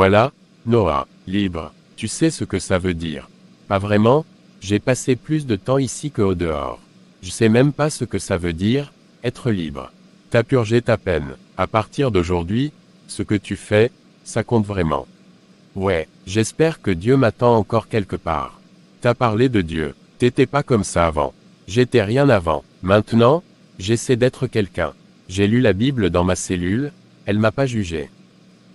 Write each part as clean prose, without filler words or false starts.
Voilà, Noah, libre, tu sais ce que ça veut dire. Pas vraiment, j'ai passé plus de temps ici que au dehors. Je sais même pas ce que ça veut dire, être libre. T'as purgé ta peine. À partir d'aujourd'hui, ce que tu fais, ça compte vraiment. Ouais, j'espère que Dieu m'attend encore quelque part. T'as parlé de Dieu. T'étais pas comme ça avant. J'étais rien avant. Maintenant, j'essaie d'être quelqu'un. J'ai lu la Bible dans ma cellule, elle m'a pas jugé.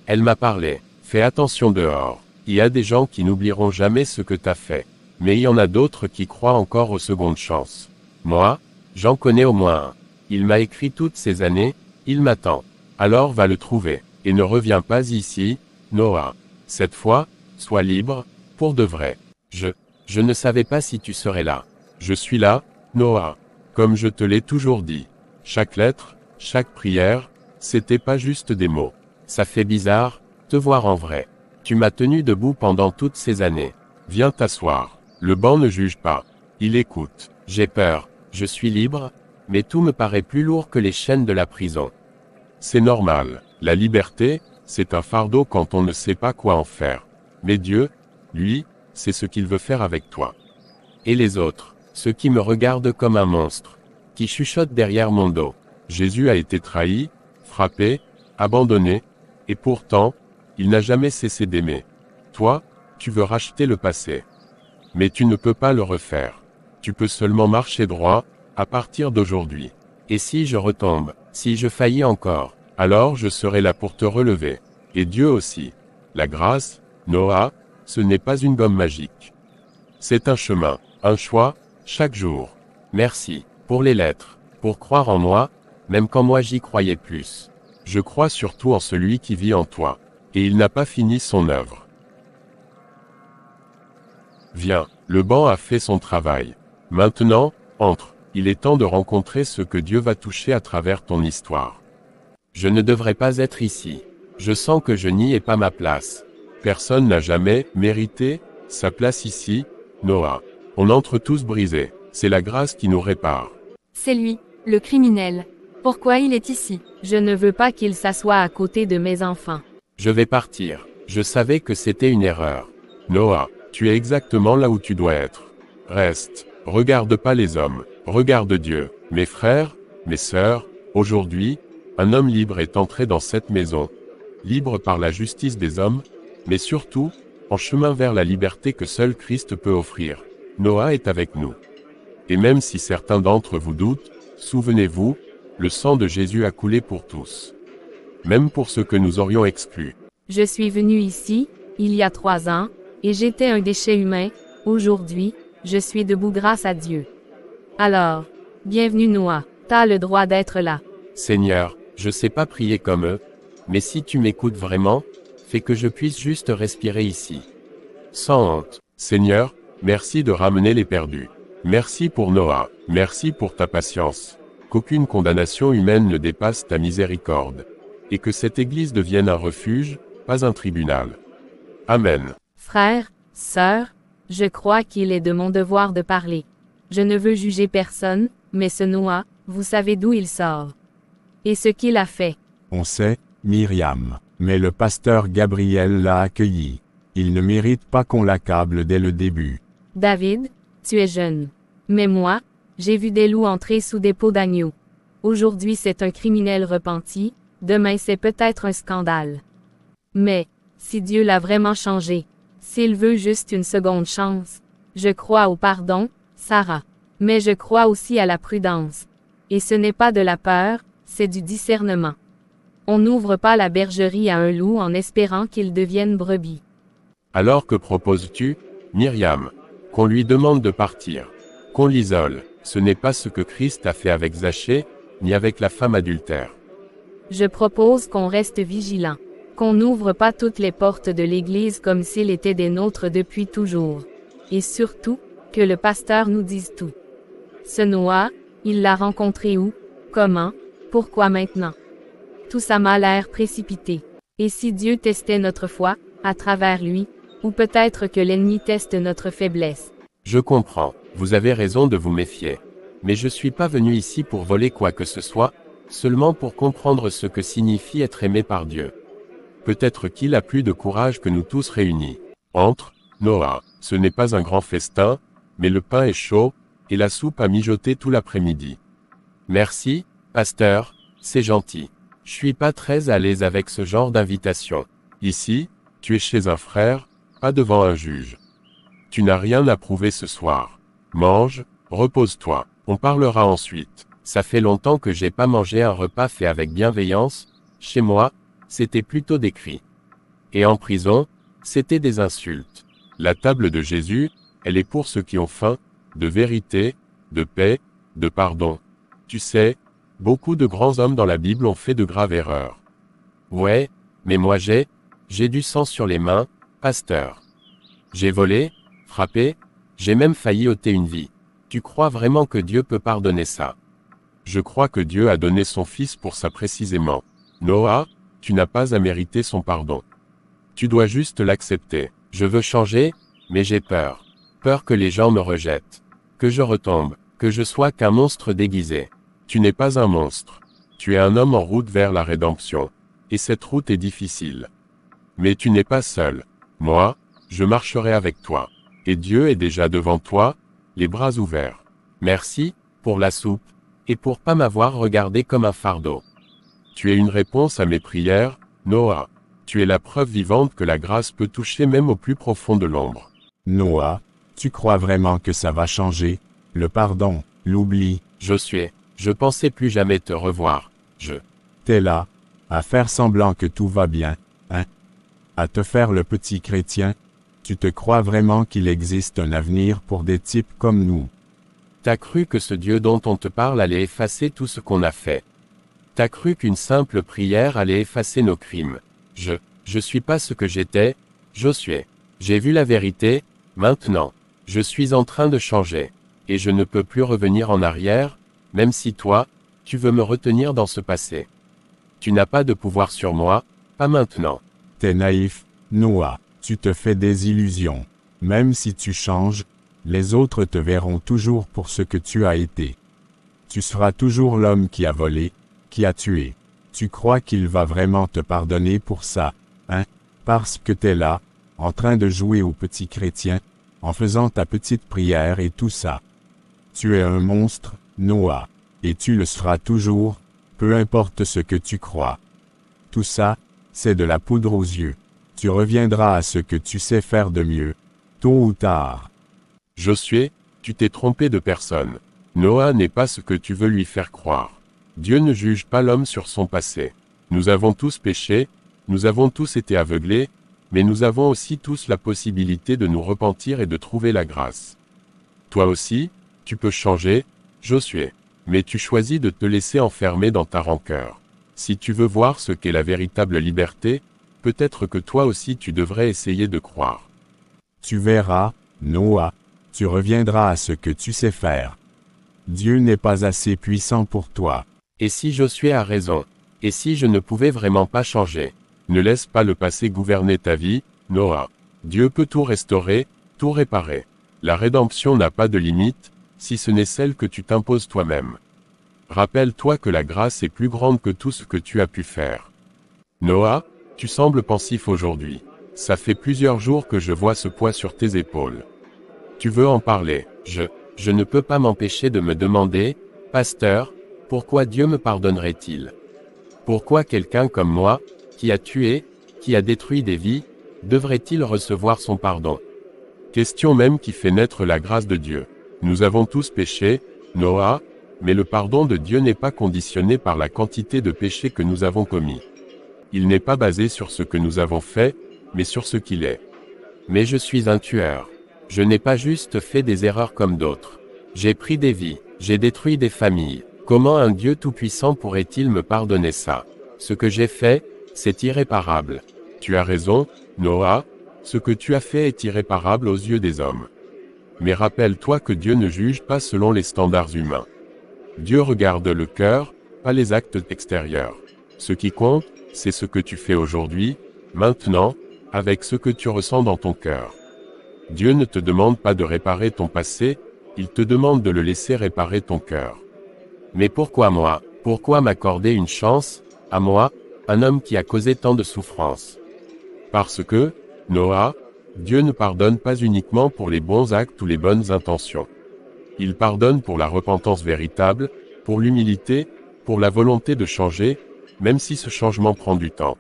Elle m'a parlé. Fais attention dehors. Il y a des gens qui n'oublieront jamais ce que t'as fait. Mais il y en a d'autres qui croient encore aux secondes chances. Moi, j'en connais au moins un. Il m'a écrit toutes ces années, il m'attend. Alors va le trouver. Et ne reviens pas ici, Noah. Cette fois, sois libre, pour de vrai. Je ne savais pas si tu serais là. Je suis là, Noah. Comme je te l'ai toujours dit. Chaque lettre, chaque prière, c'était pas juste des mots. Ça fait bizarre, te voir en vrai. Tu m'as tenu debout pendant toutes ces années. Viens t'asseoir. Le banc ne juge pas. Il écoute. J'ai peur. Je suis libre, mais tout me paraît plus lourd que les chaînes de la prison. C'est normal. La liberté, c'est un fardeau quand on ne sait pas quoi en faire. Mais Dieu, lui, c'est ce qu'il veut faire avec toi. Et les autres, ceux qui me regardent comme un monstre, qui chuchotent derrière mon dos. Jésus a été trahi, frappé, abandonné, et pourtant, il n'a jamais cessé d'aimer. Toi, tu veux racheter le passé. Mais tu ne peux pas le refaire. Tu peux seulement marcher droit, à partir d'aujourd'hui. Et si je retombe, si je faillis encore, alors je serai là pour te relever. Et Dieu aussi. La grâce, Noah, ce n'est pas une gomme magique. C'est un chemin, un choix, chaque jour. Merci, pour les lettres, pour croire en moi, même quand moi j'y croyais plus. Je crois surtout en celui qui vit en toi. Et il n'a pas fini son œuvre. Viens, le banc a fait son travail. Maintenant, entre. Il est temps de rencontrer ce que Dieu va toucher à travers ton histoire. Je ne devrais pas être ici. Je sens que je n'y ai pas ma place. Personne n'a jamais mérité sa place ici, Noah. On entre tous brisés. C'est la grâce qui nous répare. C'est lui, le criminel. Pourquoi il est ici? Je ne veux pas qu'il s'assoie à côté de mes enfants. Je vais partir. Je savais que c'était une erreur. Noah, tu es exactement là où tu dois être. Reste. Regarde pas les hommes. Regarde Dieu. Mes frères, mes sœurs, aujourd'hui, un homme libre est entré dans cette maison. Libre par la justice des hommes, mais surtout, en chemin vers la liberté que seul Christ peut offrir. Noah est avec nous. Et même si certains d'entre vous doutent, souvenez-vous, le sang de Jésus a coulé pour tous. Même pour ceux que nous aurions exclus. Je suis venu ici, il y a 3 ans, et j'étais un déchet humain. Aujourd'hui, je suis debout grâce à Dieu. Alors, bienvenue Noah, t'as le droit d'être là. Seigneur, je sais pas prier comme eux, mais si tu m'écoutes vraiment, fais que je puisse juste respirer ici. Sans honte. Seigneur, merci de ramener les perdus. Merci pour Noah, merci pour ta patience. Qu'aucune condamnation humaine ne dépasse ta miséricorde. Et que cette église devienne un refuge, pas un tribunal. Amen. Frère, sœur, je crois qu'il est de mon devoir de parler. Je ne veux juger personne, mais ce Noah, vous savez d'où il sort. Et ce qu'il a fait. On sait, Myriam, mais le pasteur Gabriel l'a accueilli. Il ne mérite pas qu'on l'accable dès le début. David, tu es jeune. Mais moi, j'ai vu des loups entrer sous des peaux d'agneau. Aujourd'hui c'est un criminel repenti, demain c'est peut-être un scandale. Mais, si Dieu l'a vraiment changé, s'il veut juste une seconde chance, je crois au pardon, Sarah. Mais je crois aussi à la prudence. Et ce n'est pas de la peur, c'est du discernement. On n'ouvre pas la bergerie à un loup en espérant qu'il devienne brebis. Alors que proposes-tu, Myriam? Qu'on lui demande de partir. Qu'on l'isole. Ce n'est pas ce que Christ a fait avec Zachée, ni avec la femme adultère. Je propose qu'on reste vigilant. Qu'on n'ouvre pas toutes les portes de l'Église comme s'il était des nôtres depuis toujours. Et surtout, que le pasteur nous dise tout. Ce Noah, il l'a rencontré où? Comment? Pourquoi maintenant? Tout ça m'a l'air précipité. Et si Dieu testait notre foi, à travers lui, ou peut-être que l'ennemi teste notre faiblesse. Je comprends, vous avez raison de vous méfier. Mais je suis pas venu ici pour voler quoi que ce soit, seulement pour comprendre ce que signifie être aimé par Dieu. Peut-être qu'il a plus de courage que nous tous réunis. Entre, Noah, ce n'est pas un grand festin, mais le pain est chaud, et la soupe a mijoté tout l'après-midi. Merci, pasteur, c'est gentil. Je suis pas très à l'aise avec ce genre d'invitation. Ici, tu es chez un frère, pas devant un juge. Tu n'as rien à prouver ce soir. Mange, repose-toi, on parlera ensuite. Ça fait longtemps que j'ai pas mangé un repas fait avec bienveillance. Chez moi, c'était plutôt des cris. Et en prison, c'était des insultes. La table de Jésus, elle est pour ceux qui ont faim, de vérité, de paix, de pardon. Tu sais, beaucoup de grands hommes dans la Bible ont fait de graves erreurs. Ouais, mais moi j'ai du sang sur les mains, pasteur. J'ai volé, frappé, j'ai même failli ôter une vie. Tu crois vraiment que Dieu peut pardonner ça? Je crois que Dieu a donné son Fils pour ça précisément. Noah, tu n'as pas à mériter son pardon. Tu dois juste l'accepter. Je veux changer, mais j'ai peur. Peur que les gens me rejettent. Que je retombe, que je sois qu'un monstre déguisé. Tu n'es pas un monstre. Tu es un homme en route vers la rédemption. Et cette route est difficile. Mais tu n'es pas seul. Moi, je marcherai avec toi. Et Dieu est déjà devant toi, les bras ouverts. Merci, pour la soupe, et pour pas m'avoir regardé comme un fardeau. Tu es une réponse à mes prières, Noah. Tu es la preuve vivante que la grâce peut toucher même au plus profond de l'ombre. Noah, tu crois vraiment que ça va changer? Le pardon, l'oubli. Josué, je pensais plus jamais te revoir. T'es là, à faire semblant que tout va bien, hein? À te faire le petit chrétien? Tu te crois vraiment qu'il existe un avenir pour des types comme nous? T'as cru que ce Dieu dont on te parle allait effacer tout ce qu'on a fait. T'as cru qu'une simple prière allait effacer nos crimes. Je suis pas ce que j'étais, Josué. J'ai vu la vérité, maintenant. Je suis en train de changer. Et je ne peux plus revenir en arrière, même si toi, tu veux me retenir dans ce passé. Tu n'as pas de pouvoir sur moi, pas maintenant. T'es naïf, Noah. Tu te fais des illusions. Même si tu changes, les autres te verront toujours pour ce que tu as été. Tu seras toujours l'homme qui a volé, qui a tué. Tu crois qu'il va vraiment te pardonner pour ça, hein? Parce que t'es là, en train de jouer au petit chrétien, en faisant ta petite prière et tout ça. Tu es un monstre, Noah, et tu le seras toujours, peu importe ce que tu crois. Tout ça, c'est de la poudre aux yeux. Tu reviendras à ce que tu sais faire de mieux, tôt ou tard. Josué, tu t'es trompé de personne. Noah n'est pas ce que tu veux lui faire croire. Dieu ne juge pas l'homme sur son passé. Nous avons tous péché, nous avons tous été aveuglés, mais nous avons aussi tous la possibilité de nous repentir et de trouver la grâce. Toi aussi, tu peux changer, Josué, mais tu choisis de te laisser enfermer dans ta rancœur. Si tu veux voir ce qu'est la véritable liberté, peut-être que toi aussi tu devrais essayer de croire. Tu verras, Noah, tu reviendras à ce que tu sais faire. Dieu n'est pas assez puissant pour toi. Et si Josué a raison? Et si je ne pouvais vraiment pas changer? Ne laisse pas le passé gouverner ta vie, Noah. Dieu peut tout restaurer, tout réparer. La rédemption n'a pas de limite, si ce n'est celle que tu t'imposes toi-même. Rappelle-toi que la grâce est plus grande que tout ce que tu as pu faire. Noah, tu sembles pensif aujourd'hui. Ça fait plusieurs jours que je vois ce poids sur tes épaules. Tu veux en parler? Je ne peux pas m'empêcher de me demander, pasteur, pourquoi Dieu me pardonnerait-il? Pourquoi quelqu'un comme moi, qui a tué, qui a détruit des vies, devrait-il recevoir son pardon? Question même qui fait naître la grâce de Dieu. Nous avons tous péché, Noah, mais le pardon de Dieu n'est pas conditionné par la quantité de péchés que nous avons commis. Il n'est pas basé sur ce que nous avons fait, mais sur ce qu'il est. Mais je suis un tueur. Je n'ai pas juste fait des erreurs comme d'autres. J'ai pris des vies, j'ai détruit des familles. Comment un Dieu tout-puissant pourrait-il me pardonner ça? Ce que j'ai fait, c'est irréparable. Tu as raison, Noah, ce que tu as fait est irréparable aux yeux des hommes. Mais rappelle-toi que Dieu ne juge pas selon les standards humains. Dieu regarde le cœur, pas les actes extérieurs. Ce qui compte, c'est ce que tu fais aujourd'hui, maintenant, avec ce que tu ressens dans ton cœur. Dieu ne te demande pas de réparer ton passé, il te demande de le laisser réparer ton cœur. Mais pourquoi moi? Pourquoi m'accorder une chance, à moi? un homme qui a causé tant de souffrances. Parce que, Noah, Dieu ne pardonne pas uniquement pour les bons actes ou les bonnes intentions. Il pardonne pour la repentance véritable, pour l'humilité, pour la volonté de changer, même si ce changement prend du temps.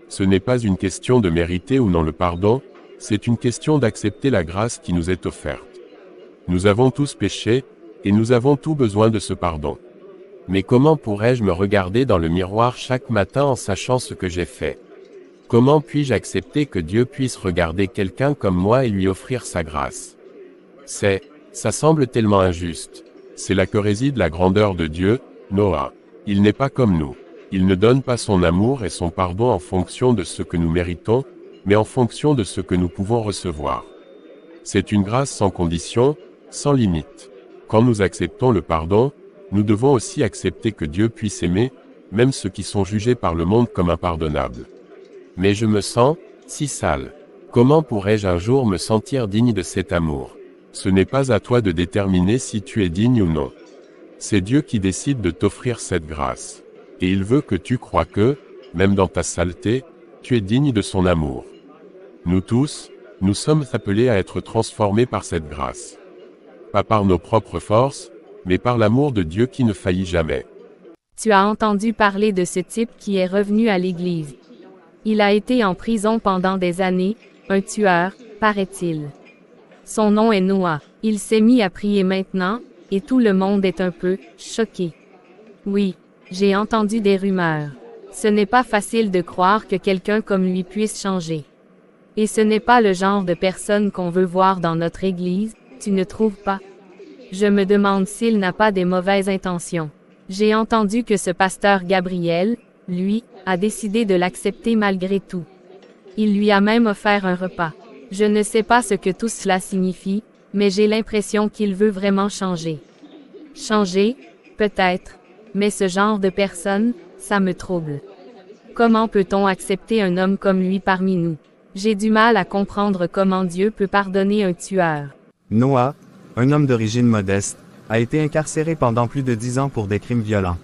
Ce n'est pas une question de mériter ou non le pardon, c'est une question d'accepter la grâce qui nous est offerte. Nous avons tous péché, et nous avons tous besoin de ce pardon. Mais comment pourrais-je me regarder dans le miroir chaque matin en sachant ce que j'ai fait? Comment puis-je accepter que Dieu puisse regarder quelqu'un comme moi et lui offrir sa grâce? Ça semble tellement injuste. C'est là que réside la grandeur de Dieu, Noah. Il n'est pas comme nous. Il ne donne pas son amour et son pardon en fonction de ce que nous méritons, mais en fonction de ce que nous pouvons recevoir. C'est une grâce sans condition, sans limite. Quand nous acceptons le pardon, nous devons aussi accepter que Dieu puisse aimer, même ceux qui sont jugés par le monde comme impardonnables. Mais je me sens si sale. Comment pourrais-je un jour me sentir digne de cet amour? Ce n'est pas à toi de déterminer si tu es digne ou non. C'est Dieu qui décide de t'offrir cette grâce. Et il veut que tu crois que, même dans ta saleté, tu es digne de son amour. Nous tous, nous sommes appelés à être transformés par cette grâce. Pas par nos propres forces, mais par l'amour de Dieu qui ne faillit jamais. Tu as entendu parler de ce type qui est revenu à l'Église. Il a été en prison pendant des années, un tueur, paraît-il. Son nom est Noah. Il s'est mis à prier maintenant, et tout le monde est un peu choqué. Oui, j'ai entendu des rumeurs. Ce n'est pas facile de croire que quelqu'un comme lui puisse changer. Et ce n'est pas le genre de personne qu'on veut voir dans notre Église, tu ne trouves pas? Je me demande s'il n'a pas des mauvaises intentions. J'ai entendu que ce pasteur Gabriel, lui, a décidé de l'accepter malgré tout. Il lui a même offert un repas. Je ne sais pas ce que tout cela signifie, mais j'ai l'impression qu'il veut vraiment changer. Changer? Peut-être. Mais ce genre de personne, ça me trouble. Comment peut-on accepter un homme comme lui parmi nous? J'ai du mal à comprendre comment Dieu peut pardonner un tueur. Noah, un homme d'origine modeste, a été incarcéré pendant plus de 10 ans pour des crimes violents.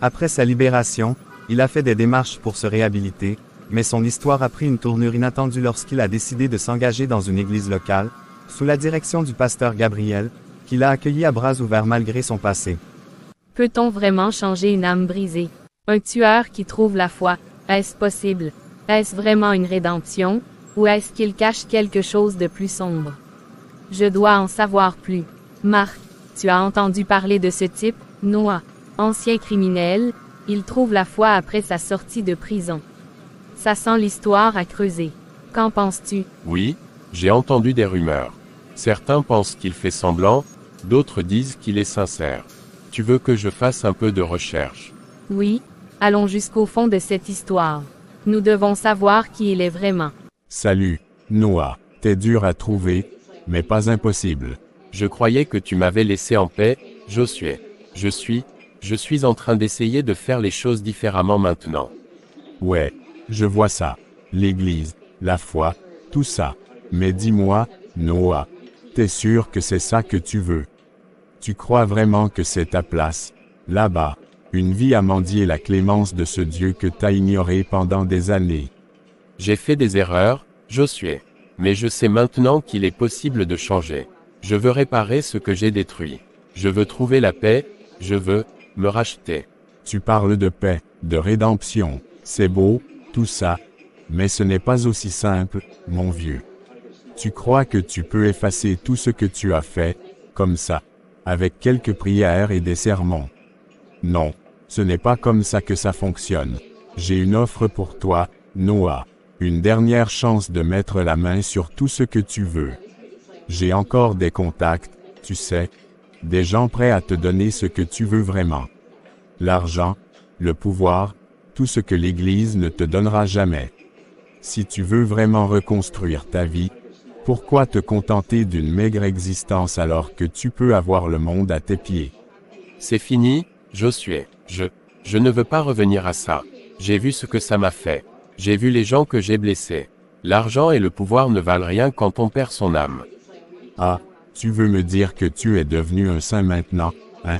Après sa libération, il a fait des démarches pour se réhabiliter, mais son histoire a pris une tournure inattendue lorsqu'il a décidé de s'engager dans une église locale, sous la direction du pasteur Gabriel, qui l'a accueilli à bras ouverts malgré son passé. Peut-on vraiment changer une âme brisée? Un tueur qui trouve la foi, est-ce possible? Est-ce vraiment une rédemption, ou est-ce qu'il cache quelque chose de plus sombre? Je dois en savoir plus. Marc, tu as entendu parler de ce type, Noah, ancien criminel, il trouve la foi après sa sortie de prison. Ça sent l'histoire à creuser. Qu'en penses-tu? Oui, j'ai entendu des rumeurs. Certains pensent qu'il fait semblant, d'autres disent qu'il est sincère. Tu veux que je fasse un peu de recherche? Oui, allons jusqu'au fond de cette histoire. Nous devons savoir qui il est vraiment. Salut, Noah. T'es dur à trouver, mais pas impossible. Je croyais que tu m'avais laissé en paix, Josué. Je suis en train d'essayer de faire les choses différemment maintenant. Ouais, je vois ça. L'église, la foi, tout ça. Mais dis-moi, Noah, t'es sûr que c'est ça que tu veux? Tu crois vraiment que c'est ta place, là-bas, une vie à mendier la clémence de ce Dieu que t'as ignoré pendant des années? J'ai fait des erreurs, Josué. Mais je sais maintenant qu'il est possible de changer. Je veux réparer ce que j'ai détruit. Je veux trouver la paix, je veux me racheter. Tu parles de paix, de rédemption. C'est beau, tout ça. Mais ce n'est pas aussi simple, mon vieux. Tu crois que tu peux effacer tout ce que tu as fait, comme ça, avec quelques prières et des sermons. Non, ce n'est pas comme ça que ça fonctionne. J'ai une offre pour toi, Noah. Une dernière chance de mettre la main sur tout ce que tu veux. J'ai encore des contacts, tu sais, des gens prêts à te donner ce que tu veux vraiment. L'argent, le pouvoir, tout ce que l'Église ne te donnera jamais. Si tu veux vraiment reconstruire ta vie, pourquoi te contenter d'une maigre existence alors que tu peux avoir le monde à tes pieds? C'est fini, Josué. Je ne veux pas revenir à ça. J'ai vu ce que ça m'a fait. J'ai vu les gens que j'ai blessés. L'argent et le pouvoir ne valent rien quand on perd son âme. Ah, tu veux me dire que tu es devenu un saint maintenant, hein?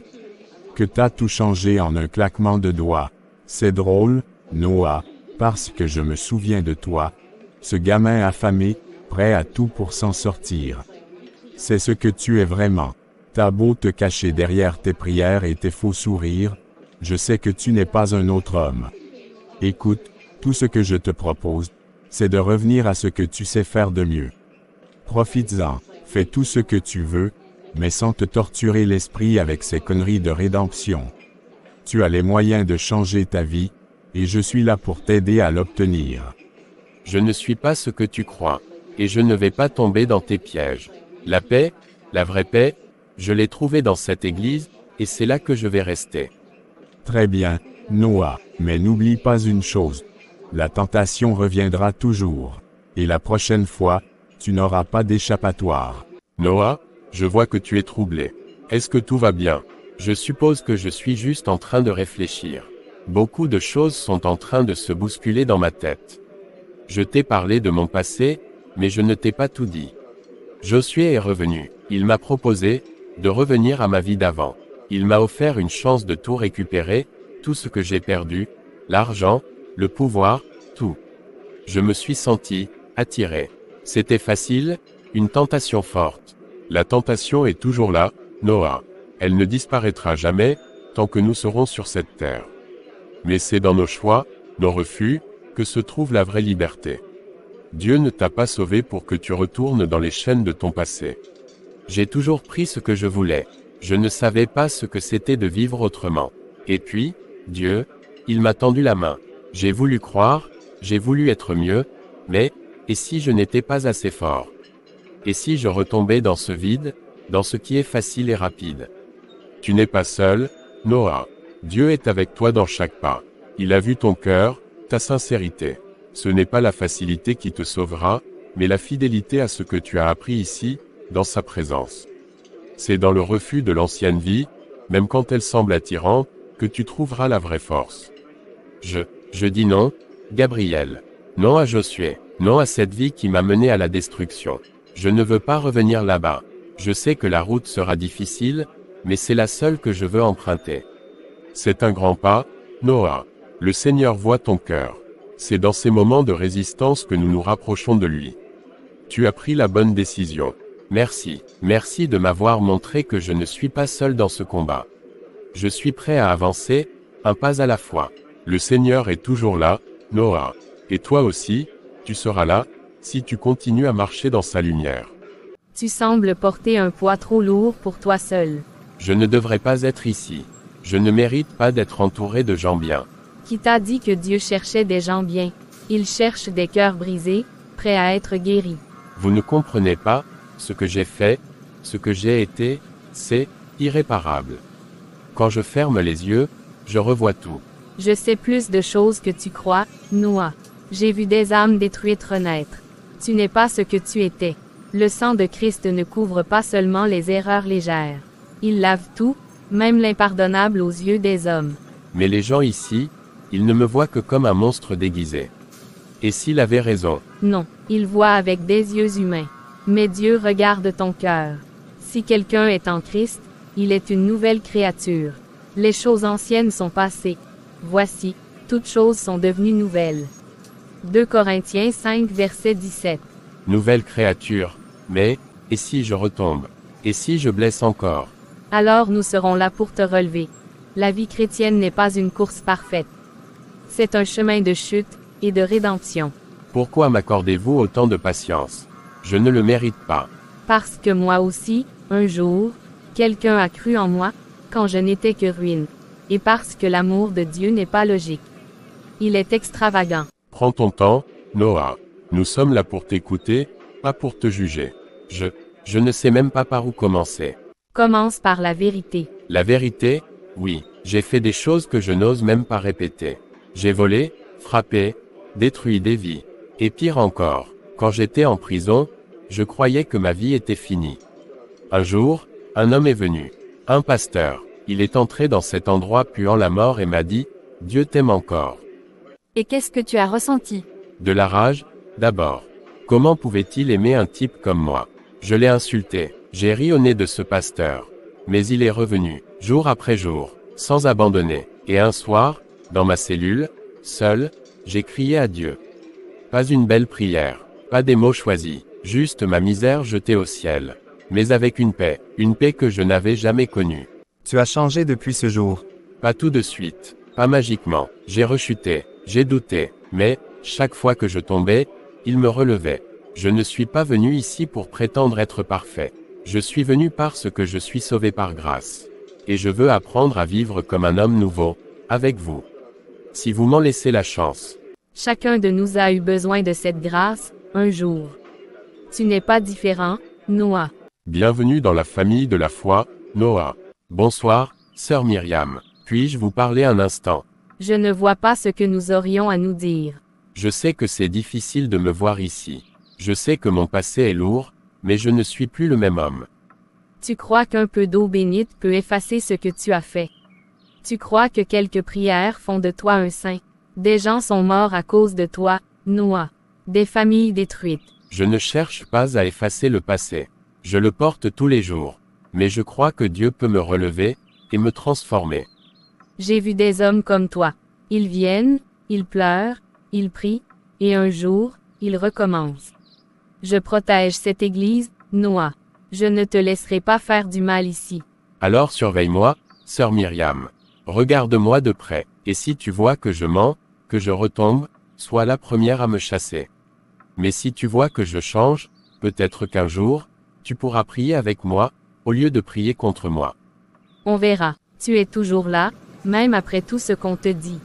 Que t'as tout changé en un claquement de doigts. C'est drôle, Noah, parce que je me souviens de toi, ce gamin affamé, prêt à tout pour s'en sortir. C'est ce que tu es vraiment. T'as beau te cacher derrière tes prières et tes faux sourires, je sais que tu n'es pas un autre homme. Écoute, tout ce que je te propose, c'est de revenir à ce que tu sais faire de mieux. Profites-en, fais tout ce que tu veux, mais sans te torturer l'esprit avec ces conneries de rédemption. Tu as les moyens de changer ta vie, et je suis là pour t'aider à l'obtenir. Je ne suis pas ce que tu crois, et je ne vais pas tomber dans tes pièges. La paix, la vraie paix, je l'ai trouvée dans cette église, et c'est là que je vais rester. Très bien, Noah, mais n'oublie pas une chose. La tentation reviendra toujours. Et la prochaine fois, tu n'auras pas d'échappatoire. Noah, je vois que tu es troublé. Est-ce que tout va bien? Je suppose que je suis juste en train de réfléchir. Beaucoup de choses sont en train de se bousculer dans ma tête. Je t'ai parlé de mon passé, mais je ne t'ai pas tout dit. Josué est revenu. Il m'a proposé de revenir à ma vie d'avant. Il m'a offert une chance de tout récupérer, tout ce que j'ai perdu, l'argent, le pouvoir, tout. Je me suis senti attiré. C'était facile, une tentation forte. La tentation est toujours là, Noah. Elle ne disparaîtra jamais, tant que nous serons sur cette terre. Mais c'est dans nos choix, nos refus, que se trouve la vraie liberté. Dieu ne t'a pas sauvé pour que tu retournes dans les chaînes de ton passé. J'ai toujours pris ce que je voulais. Je ne savais pas ce que c'était de vivre autrement. Et puis, Dieu, il m'a tendu la main. J'ai voulu croire, j'ai voulu être mieux, mais, et si je n'étais pas assez fort? Et si je retombais dans ce vide, dans ce qui est facile et rapide? Tu n'es pas seul, Noah. Dieu est avec toi dans chaque pas. Il a vu ton cœur, ta sincérité. Ce n'est pas la facilité qui te sauvera, mais la fidélité à ce que tu as appris ici, dans sa présence. C'est dans le refus de l'ancienne vie, même quand elle semble attirante, que tu trouveras la vraie force. Je dis non, Gabriel. Non à Josué. Non à cette vie qui m'a mené à la destruction. Je ne veux pas revenir là-bas. Je sais que la route sera difficile, mais c'est la seule que je veux emprunter. C'est un grand pas, Noah. Le Seigneur voit ton cœur. C'est dans ces moments de résistance que nous nous rapprochons de lui. Tu as pris la bonne décision. Merci. Merci de m'avoir montré que je ne suis pas seul dans ce combat. Je suis prêt à avancer, un pas à la fois. Le Seigneur est toujours là, Noah. Et toi aussi, tu seras là, si tu continues à marcher dans sa lumière. Tu sembles porter un poids trop lourd pour toi seul. Je ne devrais pas être ici. Je ne mérite pas d'être entouré de gens bien. Qui t'a dit que Dieu cherchait des gens bien? Il cherche des cœurs brisés, prêts à être guéris. Vous ne comprenez pas, ce que j'ai fait, ce que j'ai été, c'est irréparable. Quand je ferme les yeux, je revois tout. Je sais plus de choses que tu crois, Noah. J'ai vu des âmes détruites renaître. Tu n'es pas ce que tu étais. Le sang de Christ ne couvre pas seulement les erreurs légères. Il lave tout, même l'impardonnable aux yeux des hommes. Mais les gens ici, ils ne me voient que comme un monstre déguisé. Et s'il avait raison? Non, ils voient avec des yeux humains. Mais Dieu regarde ton cœur. Si quelqu'un est en Christ, il est une nouvelle créature. Les choses anciennes sont passées. Voici, toutes choses sont devenues nouvelles. 2 Corinthiens 5 verset 17. Nouvelle créature, mais, et si je retombe? Et si je blesse encore? Alors nous serons là pour te relever. La vie chrétienne n'est pas une course parfaite. C'est un chemin de chute, et de rédemption. Pourquoi m'accordez-vous autant de patience? Je ne le mérite pas. Parce que moi aussi, un jour, quelqu'un a cru en moi, quand je n'étais que ruine. Et parce que l'amour de Dieu n'est pas logique. Il est extravagant. Prends ton temps, Noah. Nous sommes là pour t'écouter, pas pour te juger. Je ne sais même pas par où commencer. Commence par la vérité. La vérité? Oui, j'ai fait des choses que je n'ose même pas répéter. J'ai volé, frappé, détruit des vies. Et pire encore, quand j'étais en prison, je croyais que ma vie était finie. Un jour, un homme est venu. Un pasteur. Il est entré dans cet endroit puant la mort et m'a dit, « Dieu t'aime encore. » Et qu'est-ce que tu as ressenti? De la rage, d'abord. Comment pouvait-il aimer un type comme moi? Je l'ai insulté. J'ai ri au nez de ce pasteur. Mais il est revenu, jour après jour, sans abandonner. Et un soir, dans ma cellule, Seul, j'ai crié à Dieu. Pas une belle prière, pas des mots choisis, juste ma misère jetée au ciel. Mais avec une paix que je n'avais jamais connue. Tu as changé depuis ce jour. Pas tout de suite, pas magiquement. J'ai rechuté, j'ai douté, mais, chaque fois que je tombais, il me relevait. Je ne suis pas venu ici pour prétendre être parfait. Je suis venu parce que je suis sauvé par grâce. Et je veux apprendre à vivre comme un homme nouveau, avec vous. Si vous m'en laissez la chance. Chacun de nous a eu besoin de cette grâce, un jour. Tu n'es pas différent, Noah. Bienvenue dans la famille de la foi, Noah. Bonsoir, sœur Myriam. Puis-je vous parler un instant? Je ne vois pas ce que nous aurions à nous dire. Je sais que c'est difficile de me voir ici. Je sais que mon passé est lourd, mais je ne suis plus le même homme. Tu crois qu'un peu d'eau bénite peut effacer ce que tu as fait. Tu crois que quelques prières font de toi un saint. Des gens sont morts à cause de toi, Noah. Des familles détruites. Je ne cherche pas à effacer le passé. Je le porte tous les jours. Mais je crois que Dieu peut me relever, et me transformer. J'ai vu des hommes comme toi. Ils viennent, ils pleurent, ils prient, et un jour, ils recommencent. Je protège cette église, Noah. Je ne te laisserai pas faire du mal ici. Alors surveille-moi, sœur Myriam. Regarde-moi de près, et si tu vois que je mens, que je retombe, sois la première à me chasser. Mais si tu vois que je change, peut-être qu'un jour, tu pourras prier avec moi, au lieu de prier contre moi. On verra. Tu es toujours là, même après tout ce qu'on te dit.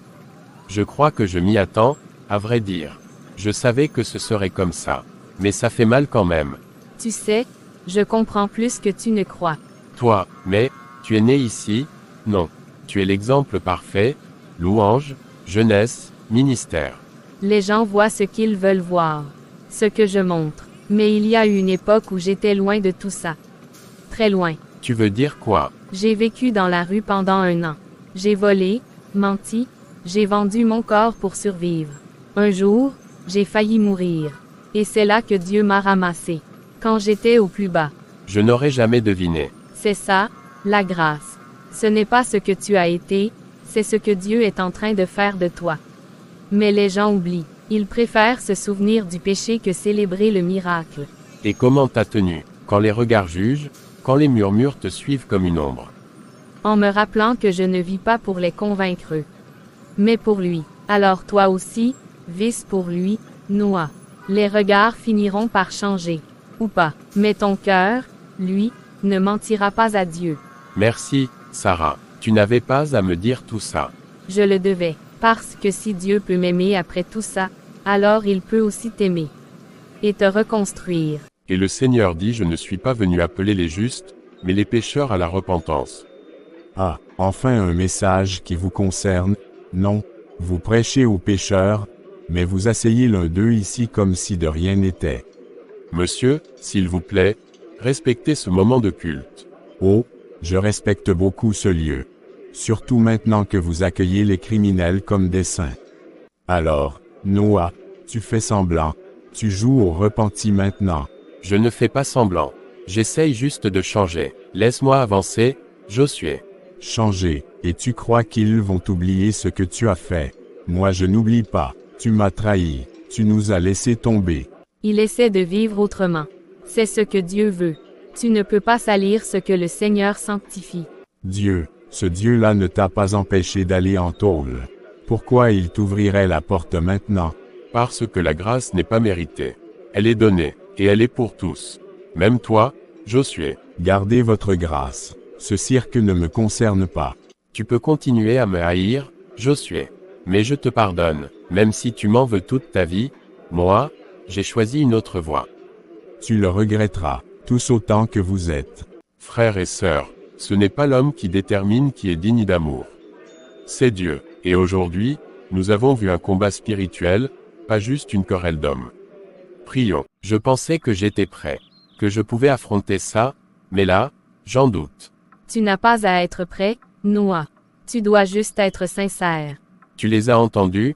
Je crois que je m'y attends, à vrai dire. Je savais que ce serait comme ça. Mais ça fait mal quand même. Tu sais, je comprends plus que tu ne crois. Toi, mais, tu es né ici? Non. Tu es l'exemple parfait, louange, jeunesse, ministère. Les gens voient ce qu'ils veulent voir. Ce que je montre. Mais il y a eu une époque où j'étais loin de tout ça. Très loin. Tu veux dire quoi? J'ai vécu dans la rue pendant 1 an. J'ai volé, menti, j'ai vendu mon corps pour survivre. Un jour, j'ai failli mourir. Et c'est là que Dieu m'a ramassé. Quand j'étais au plus bas. Je n'aurais jamais deviné. C'est ça, la grâce. Ce n'est pas ce que tu as été, c'est ce que Dieu est en train de faire de toi. Mais les gens oublient. Ils préfèrent se souvenir du péché que célébrer le miracle. Et comment t'as tenu, quand les regards jugent, quand les murmures te suivent comme une ombre? En me rappelant que je ne vis pas pour les convaincre, mais pour lui. Alors toi aussi, vis pour lui, Noah. Les regards finiront par changer. Ou pas. Mais ton cœur, lui, ne mentira pas à Dieu. Merci, Sarah. Tu n'avais pas à me dire tout ça. Je le devais. Parce que si Dieu peut m'aimer après tout ça, alors il peut aussi t'aimer. Et te reconstruire. Et le Seigneur dit: je ne suis pas venu appeler les justes, mais les pécheurs à la repentance. Ah, enfin un message qui vous concerne. Non, vous prêchez aux pécheurs, mais vous asseyez l'un d'eux ici comme si de rien n'était. Monsieur, s'il vous plaît, respectez ce moment de culte. Oh, je respecte beaucoup ce lieu. Surtout maintenant que vous accueillez les criminels comme des saints. Alors, Noah, tu fais semblant. Tu joues au repenti maintenant. Je ne fais pas semblant. J'essaye juste de changer. Laisse-moi avancer, Josué. Changer, et tu crois qu'ils vont oublier ce que tu as fait. Moi je n'oublie pas. Tu m'as trahi. Tu nous as laissé tomber. Il essaie de vivre autrement. C'est ce que Dieu veut. Tu ne peux pas salir ce que le Seigneur sanctifie. Dieu, ce Dieu-là ne t'a pas empêché d'aller en tôle. Pourquoi il t'ouvrirait la porte maintenant? Parce que la grâce n'est pas méritée. Elle est donnée, et elle est pour tous. Même toi, Josué. Gardez votre grâce. Ce cirque ne me concerne pas. Tu peux continuer à me haïr, Josué. Mais je te pardonne, même si tu m'en veux toute ta vie. Moi, j'ai choisi une autre voie. Tu le regretteras, tous autant que vous êtes. Frères et sœurs, ce n'est pas l'homme qui détermine qui est digne d'amour. C'est Dieu. Et aujourd'hui, nous avons vu un combat spirituel, pas juste une querelle d'hommes. Prions. Je pensais que j'étais prêt, que je pouvais affronter ça, mais là, j'en doute. Tu n'as pas à être prêt, Noah. Tu dois juste être sincère. Tu les as entendus,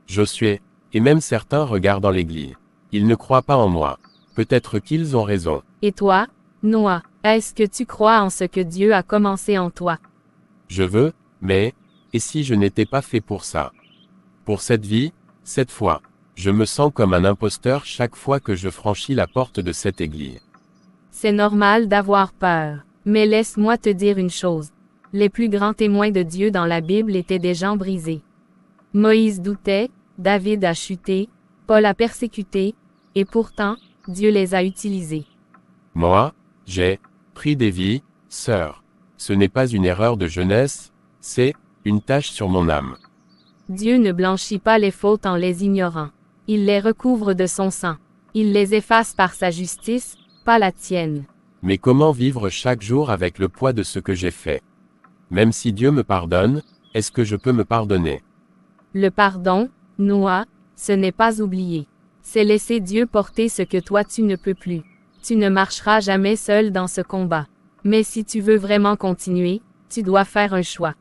Josué, et même certains regardent dans l'église. Ils ne croient pas en moi. Peut-être qu'ils ont raison. Et toi, Noah, est-ce que tu crois en ce que Dieu a commencé en toi? Je veux, mais, et si je n'étais pas fait pour ça? Pour cette vie, cette fois, je me sens comme un imposteur chaque fois que je franchis la porte de cette église. C'est normal d'avoir peur. Mais laisse-moi te dire une chose. Les plus grands témoins de Dieu dans la Bible étaient des gens brisés. Moïse doutait, David a chuté, Paul a persécuté, et pourtant, Dieu les a utilisés. Moi, j'ai pris des vies, sœur. Ce n'est pas une erreur de jeunesse, c'est une tache sur mon âme. Dieu ne blanchit pas les fautes en les ignorant. Il les recouvre de son sang. Il les efface par sa justice, pas la tienne. Mais comment vivre chaque jour avec le poids de ce que j'ai fait? Même si Dieu me pardonne, est-ce que je peux me pardonner? Le pardon, Noah, ce n'est pas oublier. C'est laisser Dieu porter ce que toi tu ne peux plus. Tu ne marcheras jamais seul dans ce combat. Mais si tu veux vraiment continuer, tu dois faire un choix.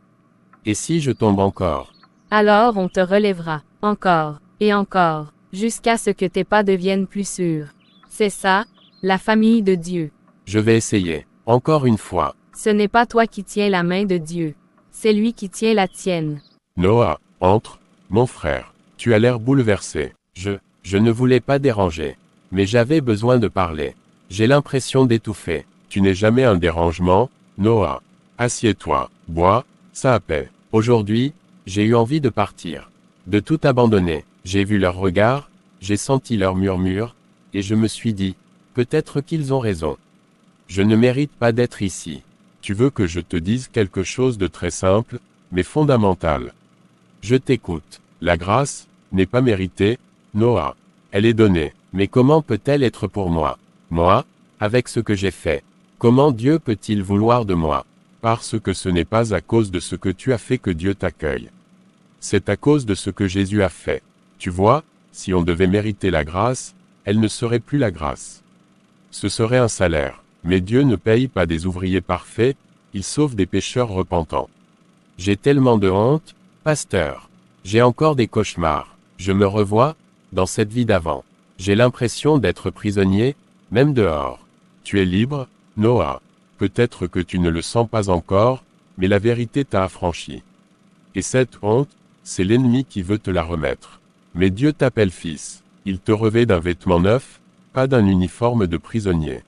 Et si je tombe encore? Alors on te relèvera, encore, et encore, jusqu'à ce que tes pas deviennent plus sûrs. C'est ça, la famille de Dieu. Je vais essayer, encore une fois. Ce n'est pas toi qui tiens la main de Dieu. C'est lui qui tient la tienne. Noah, entre, mon frère. Tu as l'air bouleversé. Je ne voulais pas déranger. Mais j'avais besoin de parler. J'ai l'impression d'étouffer. Tu n'es jamais un dérangement, Noah. Assieds-toi, bois, ça a paix. Aujourd'hui, j'ai eu envie de partir. De tout abandonner. J'ai vu leurs regards, j'ai senti leurs murmures, et je me suis dit, peut-être qu'ils ont raison. Je ne mérite pas d'être ici. Tu veux que je te dise quelque chose de très simple, mais fondamental. Je t'écoute. La grâce n'est pas méritée, Noah. Elle est donnée. Mais comment peut-elle être pour moi? Moi, avec ce que j'ai fait. Comment Dieu peut-il vouloir de moi? Parce que ce n'est pas à cause de ce que tu as fait que Dieu t'accueille. C'est à cause de ce que Jésus a fait. Tu vois, si on devait mériter la grâce, elle ne serait plus la grâce. Ce serait un salaire. Mais Dieu ne paye pas des ouvriers parfaits, il sauve des pécheurs repentants. J'ai tellement de honte, pasteur. J'ai encore des cauchemars. Je me revois, dans cette vie d'avant. J'ai l'impression d'être prisonnier, même dehors. Tu es libre, Noah. Peut-être que tu ne le sens pas encore, mais la vérité t'a affranchi. Et cette honte, c'est l'ennemi qui veut te la remettre. Mais Dieu t'appelle fils. Il te revêt d'un vêtement neuf, pas d'un uniforme de prisonnier.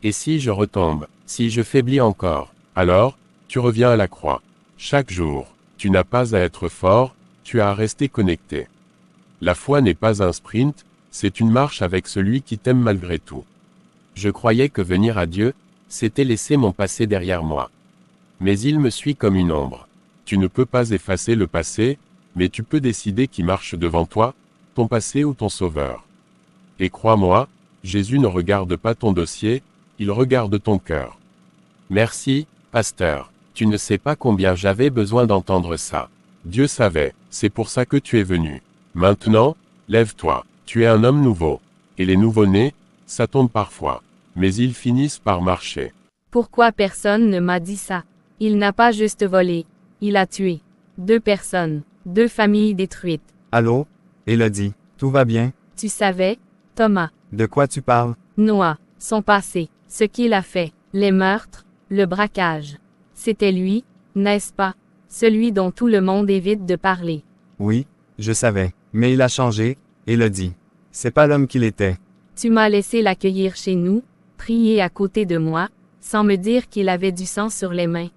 Et si je retombe, si je faiblis encore, alors, tu reviens à la croix. Chaque jour, tu n'as pas à être fort, tu as à rester connecté. La foi n'est pas un sprint, c'est une marche avec celui qui t'aime malgré tout. Je croyais que venir à Dieu, c'était laisser mon passé derrière moi. Mais il me suit comme une ombre. Tu ne peux pas effacer le passé, mais tu peux décider qui marche devant toi, ton passé ou ton sauveur. Et crois-moi, Jésus ne regarde pas ton dossier, il regarde ton cœur. Merci, pasteur. Tu ne sais pas combien j'avais besoin d'entendre ça. Dieu savait, c'est pour ça que tu es venu. Maintenant, lève-toi, tu es un homme nouveau. Et les nouveau-nés, ça tombe parfois. Mais ils finissent par marcher. Pourquoi personne ne m'a dit ça? Il n'a pas juste volé. Il a tué. 2 personnes. 2 familles détruites. Allô? Élodie, tout va bien? Tu savais, Thomas? De quoi tu parles? Noah, son passé, ce qu'il a fait, les meurtres, le braquage. C'était lui, n'est-ce pas? Celui dont tout le monde évite de parler. Oui, je savais. Mais il a changé, Élodie. C'est pas l'homme qu'il était. Tu m'as laissé l'accueillir chez nous, prier à côté de moi, sans me dire qu'il avait du sang sur les mains.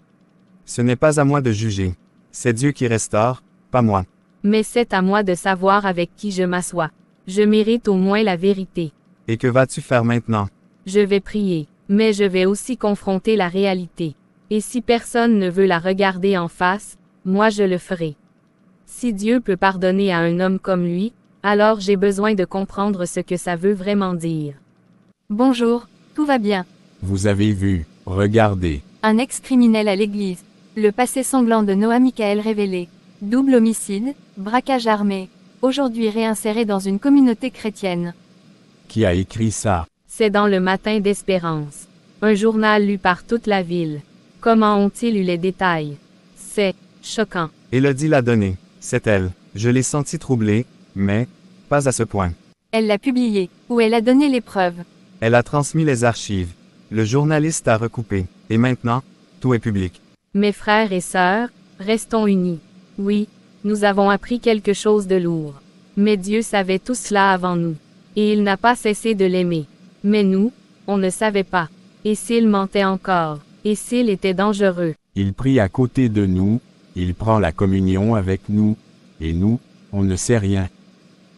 Ce n'est pas à moi de juger. C'est Dieu qui restaure, pas moi. Mais c'est à moi de savoir avec qui je m'assois. Je mérite au moins la vérité. Et que vas-tu faire maintenant? Je vais prier, mais je vais aussi confronter la réalité. Et si personne ne veut la regarder en face, moi je le ferai. Si Dieu peut pardonner à un homme comme lui, alors j'ai besoin de comprendre ce que ça veut vraiment dire. Bonjour, tout va bien. Vous avez vu, regardez. Un ex-criminel à l'église. Le passé sanglant de Noah Michael révélé. Double homicide, braquage armé. Aujourd'hui réinséré dans une communauté chrétienne. Qui a écrit ça? C'est dans le Matin d'Espérance. Un journal lu par toute la ville. Comment ont-ils eu les détails? C'est choquant. Élodie l'a donné. C'est elle. Je l'ai sentie troublée, mais pas à ce point. Elle l'a publié, où elle a donné les preuves. Elle a transmis les archives. Le journaliste a recoupé. Et maintenant, tout est public. Mes frères et sœurs, restons unis. Oui, Nous avons appris quelque chose de lourd. Mais Dieu savait tout cela avant nous. Et il n'a pas cessé de l'aimer. Mais nous, on ne savait pas. Et s'il mentait encore? Et s'il était dangereux? Il prie à côté de nous, il prend la communion avec nous, et nous, on ne sait rien.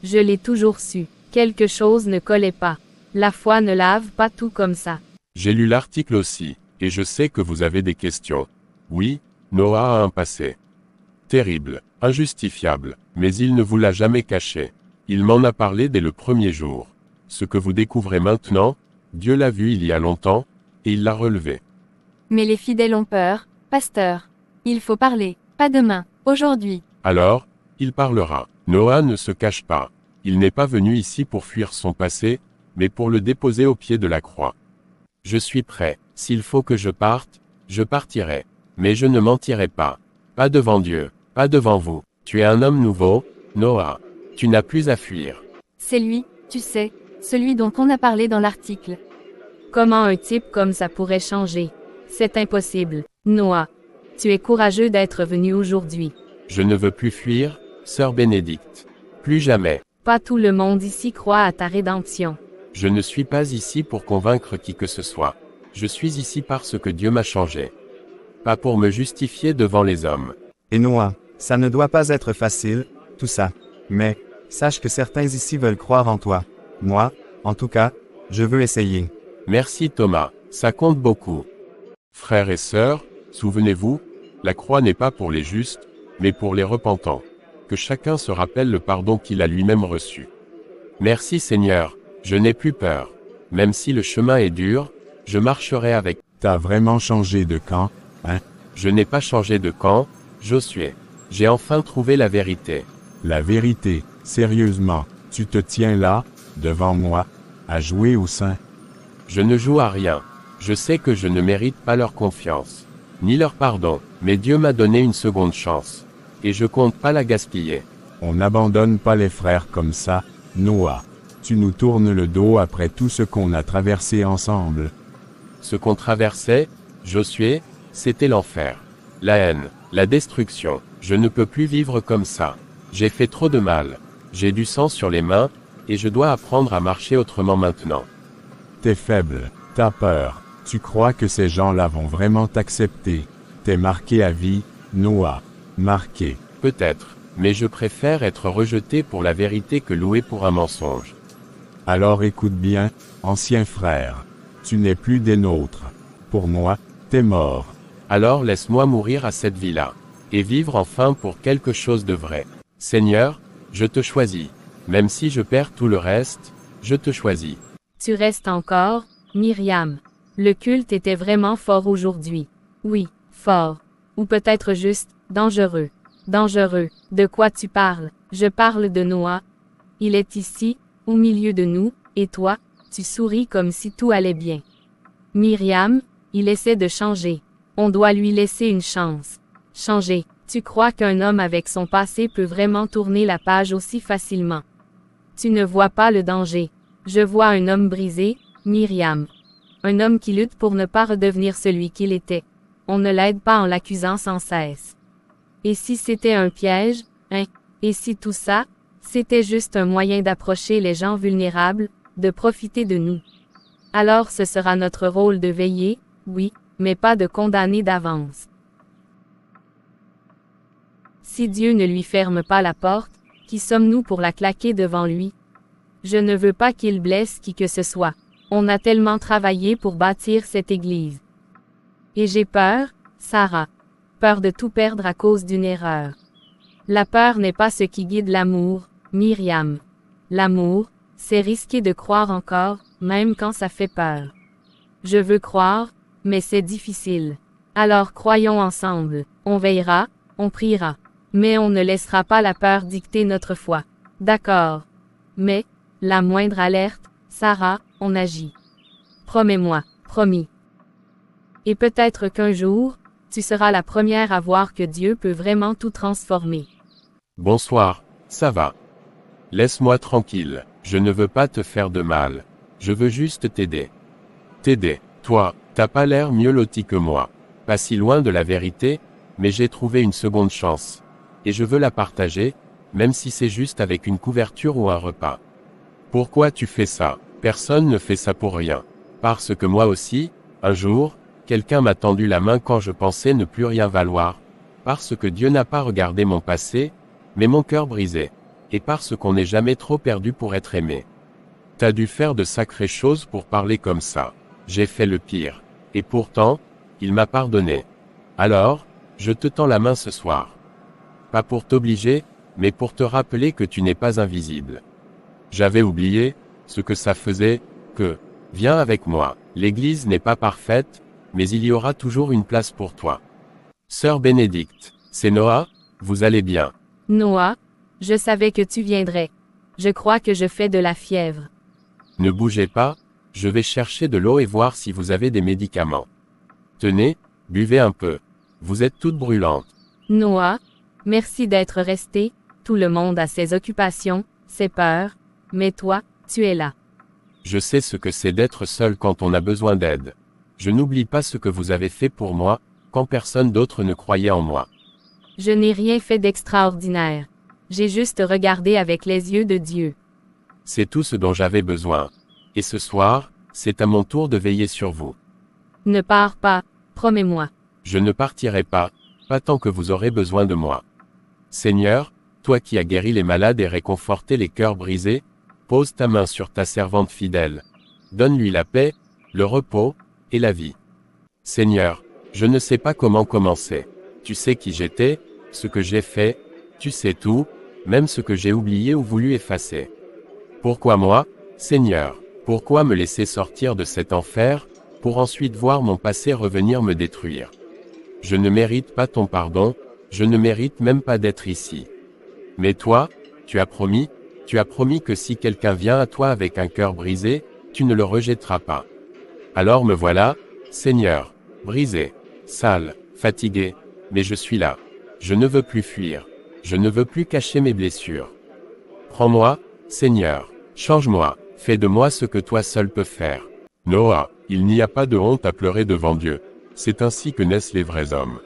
Je l'ai toujours su. Quelque chose ne collait pas. La foi ne lave pas tout comme ça. J'ai lu l'article aussi, et je sais que vous avez des questions. Oui, Noah a un passé. Terrible, injustifiable, mais il ne vous l'a jamais caché. Il m'en a parlé dès le premier jour. Ce que vous découvrez maintenant, Dieu l'a vu il y a longtemps, et il l'a relevé. Mais les fidèles ont peur, pasteur. Il faut parler, pas demain, aujourd'hui. Alors, il parlera. Noah ne se cache pas. Il n'est pas venu ici pour fuir son passé, mais pour le déposer au pied de la croix. Je suis prêt. S'il faut que je parte, je partirai. Mais je ne mentirai pas. Pas devant Dieu, pas devant vous. Tu es un homme nouveau, Noah. Tu n'as plus à fuir. C'est lui, tu sais, celui dont on a parlé dans l'article. Comment un type comme ça pourrait changer? C'est impossible. Noah, tu es courageux d'être venu aujourd'hui. Je ne veux plus fuir, sœur Bénédicte. Plus jamais. Pas tout le monde ici croit à ta rédemption. Je ne suis pas ici pour convaincre qui que ce soit. Je suis ici parce que Dieu m'a changé. Pas pour me justifier devant les hommes. Et Noah, ça ne doit pas être facile, tout ça. Mais, sache que certains ici veulent croire en toi. Moi, en tout cas, je veux essayer. Merci Thomas, ça compte beaucoup. Frères et sœurs, souvenez-vous, la croix n'est pas pour les justes, mais pour les repentants. Que chacun se rappelle le pardon qu'il a lui-même reçu. Merci Seigneur, je n'ai plus peur. Même si le chemin est dur, je marcherai avec. T'as vraiment changé de camp, hein? Je n'ai pas changé de camp, Josué. J'ai enfin trouvé la vérité. La vérité, sérieusement, tu te tiens là, devant moi, à jouer au sein. Je ne joue à rien. Je sais que je ne mérite pas leur confiance, ni leur pardon, mais Dieu m'a donné une seconde chance. Et je compte pas la gaspiller. On n'abandonne pas les frères comme ça, Noah. Tu nous tournes le dos après tout ce qu'on a traversé ensemble. Ce qu'on traversait, Josué, c'était l'enfer. La haine, la destruction. Je ne peux plus vivre comme ça. J'ai fait trop de mal. J'ai du sang sur les mains, et je dois apprendre à marcher autrement maintenant. T'es faible, t'as peur. Tu crois que ces gens-là vont vraiment t'accepter. T'es marqué à vie, Noah. Marqué. Peut-être, mais je préfère être rejeté pour la vérité que loué pour un mensonge. Alors écoute bien, ancien frère. Tu n'es plus des nôtres. Pour moi, t'es mort. Alors laisse-moi mourir à cette vie-là. Et vivre enfin pour quelque chose de vrai. Seigneur, je te choisis. Même si je perds tout le reste, je te choisis. Tu restes encore, Myriam. Le culte était vraiment fort aujourd'hui. Oui, fort. Ou peut-être juste, dangereux. Dangereux. De quoi tu parles? Je parle de Noah. Il est ici, au milieu de nous, et toi, tu souris comme si tout allait bien. Myriam, il essaie de changer. On doit lui laisser une chance. Changer. Tu crois qu'un homme avec son passé peut vraiment tourner la page aussi facilement? Tu ne vois pas le danger. Je vois un homme brisé, Myriam. Un homme qui lutte pour ne pas redevenir celui qu'il était. On ne l'aide pas en l'accusant sans cesse. Et si c'était un piège, hein? Et si tout ça, c'était juste un moyen d'approcher les gens vulnérables, de profiter de nous? Alors ce sera notre rôle de veiller, oui, mais pas de condamner d'avance. Si Dieu ne lui ferme pas la porte, qui sommes-nous pour la claquer devant lui? Je ne veux pas qu'il blesse qui que ce soit. On a tellement travaillé pour bâtir cette église. Et j'ai peur, Sarah. Peur de tout perdre à cause d'une erreur. La peur n'est pas ce qui guide l'amour, Myriam. L'amour, c'est risquer de croire encore, même quand ça fait peur. Je veux croire, mais c'est difficile. Alors croyons ensemble. On veillera, on priera. Mais on ne laissera pas la peur dicter notre foi. D'accord. Mais, la moindre alerte, Sarah, on agit. Promets-moi, promis. Et peut-être qu'un jour, tu seras la première à voir que Dieu peut vraiment tout transformer. Bonsoir, ça va. Laisse-moi tranquille, je ne veux pas te faire de mal. Je veux juste t'aider. T'aider, toi, t'as pas l'air mieux loti que moi. Pas si loin de la vérité, mais j'ai trouvé une seconde chance. Et je veux la partager, même si c'est juste avec une couverture ou un repas. Pourquoi tu fais ça? Personne ne fait ça pour rien. Parce que moi aussi, un jour, quelqu'un m'a tendu la main quand je pensais ne plus rien valoir. Parce que Dieu n'a pas regardé mon passé, mais mon cœur brisé. Et parce qu'on n'est jamais trop perdu pour être aimé. T'as dû faire de sacrées choses pour parler comme ça. J'ai fait le pire. Et pourtant, il m'a pardonné. Alors, je te tends la main ce soir. Pas pour t'obliger, mais pour te rappeler que tu n'es pas invisible. J'avais oublié, ce que ça faisait, que, viens avec moi, l'église n'est pas parfaite, mais il y aura toujours une place pour toi. Sœur Bénédicte, c'est Noah, vous allez bien. Noah, je savais que tu viendrais. Je crois que je fais de la fièvre. Ne bougez pas, je vais chercher de l'eau et voir si vous avez des médicaments. Tenez, buvez un peu. Vous êtes toute brûlante. Noah, merci d'être resté, tout le monde a ses occupations, ses peurs, mais toi, tu es là. Je sais ce que c'est d'être seul quand on a besoin d'aide. Je n'oublie pas ce que vous avez fait pour moi, quand personne d'autre ne croyait en moi. Je n'ai rien fait d'extraordinaire. J'ai juste regardé avec les yeux de Dieu. C'est tout ce dont j'avais besoin. Et ce soir, c'est à mon tour de veiller sur vous. Ne pars pas, promets-moi. Je ne partirai pas, pas tant que vous aurez besoin de moi. Seigneur, toi qui as guéri les malades et réconforté les cœurs brisés, pose ta main sur ta servante fidèle. Donne-lui la paix, le repos, et la vie. Seigneur, je ne sais pas comment commencer. Tu sais qui j'étais, ce que j'ai fait, tu sais tout, même ce que j'ai oublié ou voulu effacer. Pourquoi moi, Seigneur? Pourquoi me laisser sortir de cet enfer, pour ensuite voir mon passé revenir me détruire? Je ne mérite pas ton pardon, je ne mérite même pas d'être ici. Mais toi, tu as promis que si quelqu'un vient à toi avec un cœur brisé, tu ne le rejetteras pas. Alors me voilà, Seigneur, brisé, sale, fatigué, mais je suis là. Je ne veux plus fuir. Je ne veux plus cacher mes blessures. Prends-moi, Seigneur, change-moi, fais de moi ce que toi seul peux faire. Noah, il n'y a pas de honte à pleurer devant Dieu. C'est ainsi que naissent les vrais hommes.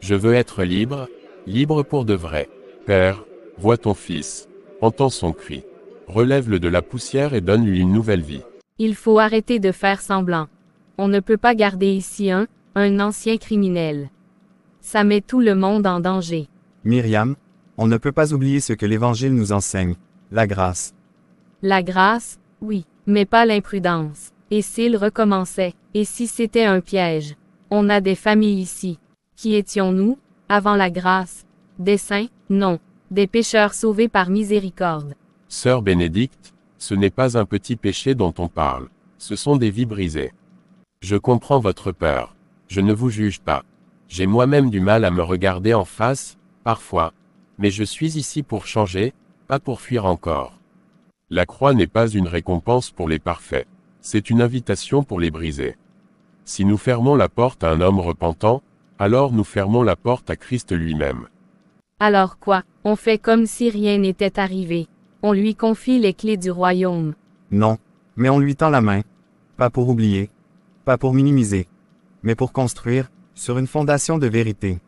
Je veux être libre, libre pour de vrai. Père, vois ton fils, entends son cri. Relève-le de la poussière et donne-lui une nouvelle vie. Il faut arrêter de faire semblant. On ne peut pas garder ici un ancien criminel. Ça met tout le monde en danger. Myriam, on ne peut pas oublier ce que l'Évangile nous enseigne, la grâce. La grâce, oui, mais pas l'imprudence. Et s'il recommençait? Et si c'était un piège? On a des familles ici. Qui étions-nous, avant la grâce? Des saints? Non. Des pécheurs sauvés par miséricorde. Sœur Bénédicte, ce n'est pas un petit péché dont on parle. Ce sont des vies brisées. Je comprends votre peur. Je ne vous juge pas. J'ai moi-même du mal à me regarder en face, parfois. Mais je suis ici pour changer, pas pour fuir encore. La croix n'est pas une récompense pour les parfaits. C'est une invitation pour les brisés. Si nous fermons la porte à un homme repentant, alors nous fermons la porte à Christ lui-même. Alors quoi? On fait comme si rien n'était arrivé. On lui confie les clés du royaume. Non, mais on lui tend la main. Pas pour oublier, pas pour minimiser, mais pour construire, sur une fondation de vérité.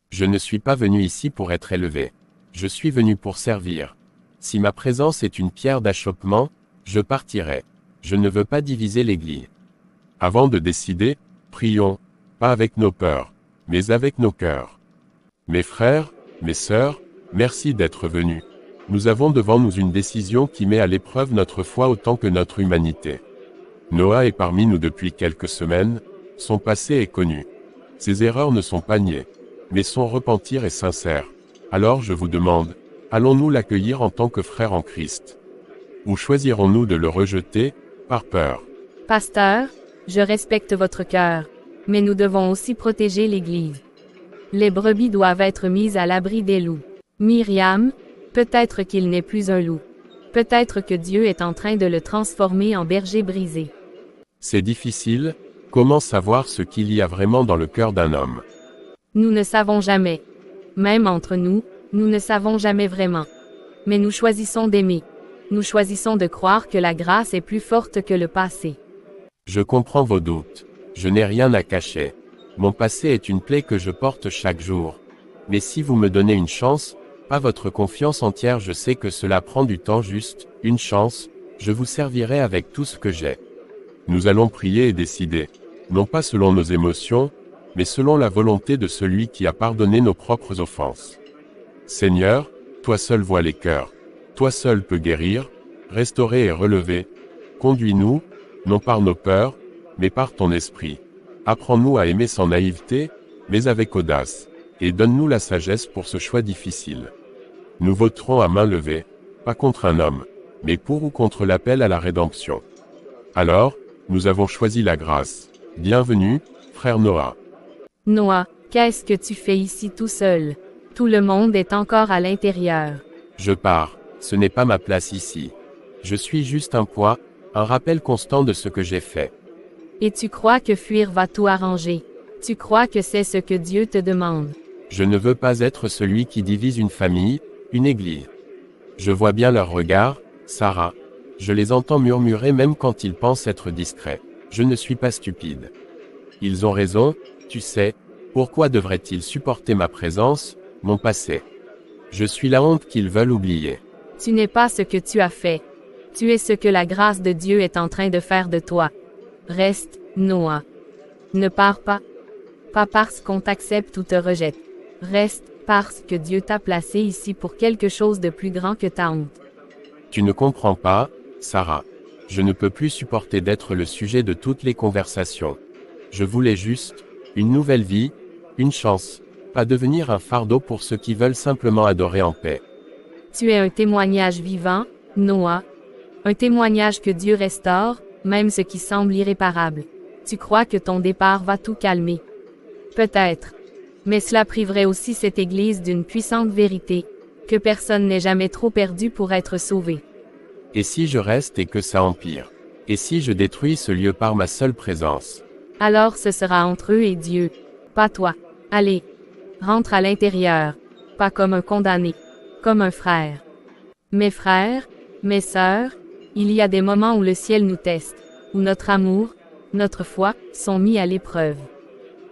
Je ne suis pas venu ici pour être élevé. Je suis venu pour servir. Si ma présence est une pierre d'achoppement, je partirai. Je ne veux pas diviser l'Église. Avant de décider, prions, pas avec nos peurs, mais avec nos cœurs. Mes frères, mes sœurs, merci d'être venus. Nous avons devant nous une décision qui met à l'épreuve notre foi autant que notre humanité. Noah est parmi nous depuis quelques semaines, son passé est connu. Ses erreurs ne sont pas niées, mais son repentir est sincère. Alors je vous demande, allons-nous l'accueillir en tant que frère en Christ? Ou choisirons-nous de le rejeter, par peur? Pasteur, je respecte votre cœur, mais nous devons aussi protéger l'Église. Les brebis doivent être mises à l'abri des loups. Myriam, peut-être qu'il n'est plus un loup. Peut-être que Dieu est en train de le transformer en berger brisé. C'est difficile, comment savoir ce qu'il y a vraiment dans le cœur d'un homme? Nous ne savons jamais. Même entre nous, nous ne savons jamais vraiment. Mais nous choisissons d'aimer. Nous choisissons de croire que la grâce est plus forte que le passé. Je comprends vos doutes. Je n'ai rien à cacher. Mon passé est une plaie que je porte chaque jour. Mais si vous me donnez une chance, pas votre confiance entière, je sais que cela prend du temps, juste une chance, je vous servirai avec tout ce que j'ai. Nous allons prier et décider, non pas selon nos émotions, mais selon la volonté de celui qui a pardonné nos propres offenses. Seigneur, toi seul vois les cœurs, toi seul peux guérir, restaurer et relever. Conduis-nous, non par nos peurs, mais par ton esprit. Apprends-nous à aimer sans naïveté, mais avec audace, et donne-nous la sagesse pour ce choix difficile. Nous voterons à main levée, pas contre un homme, mais pour ou contre l'appel à la rédemption. Alors, nous avons choisi la grâce. Bienvenue, frère Noah. Noah, qu'est-ce que tu fais ici tout seul? Tout le monde est encore à l'intérieur. Je pars, ce n'est pas ma place ici. Je suis juste un poids, un rappel constant de ce que j'ai fait. Et tu crois que fuir va tout arranger? Tu crois que c'est ce que Dieu te demande? Je ne veux pas être celui qui divise une famille, une église. Je vois bien leurs regards, Sarah. Je les entends murmurer même quand ils pensent être discrets. Je ne suis pas stupide. Ils ont raison, tu sais, pourquoi devraient-ils supporter ma présence, mon passé? Je suis la honte qu'ils veulent oublier. Tu n'es pas ce que tu as fait. Tu es ce que la grâce de Dieu est en train de faire de toi. Reste, Noah. Ne pars pas. Pas parce qu'on t'accepte ou te rejette. Reste, parce que Dieu t'a placé ici pour quelque chose de plus grand que ta honte. Tu ne comprends pas, Sarah. Je ne peux plus supporter d'être le sujet de toutes les conversations. Je voulais juste, une nouvelle vie, une chance, pas devenir un fardeau pour ceux qui veulent simplement adorer en paix. Tu es un témoignage vivant, Noah. Un témoignage que Dieu restaure, même ce qui semble irréparable. Tu crois que ton départ va tout calmer. Peut-être. Mais cela priverait aussi cette Église d'une puissante vérité, que personne n'est jamais trop perdu pour être sauvé. Et si je reste et que ça empire? Et si je détruis ce lieu par ma seule présence? Alors ce sera entre eux et Dieu, pas toi. Allez, rentre à l'intérieur, pas comme un condamné, comme un frère. Mes frères, mes sœurs, il y a des moments où le ciel nous teste, où notre amour, notre foi, sont mis à l'épreuve.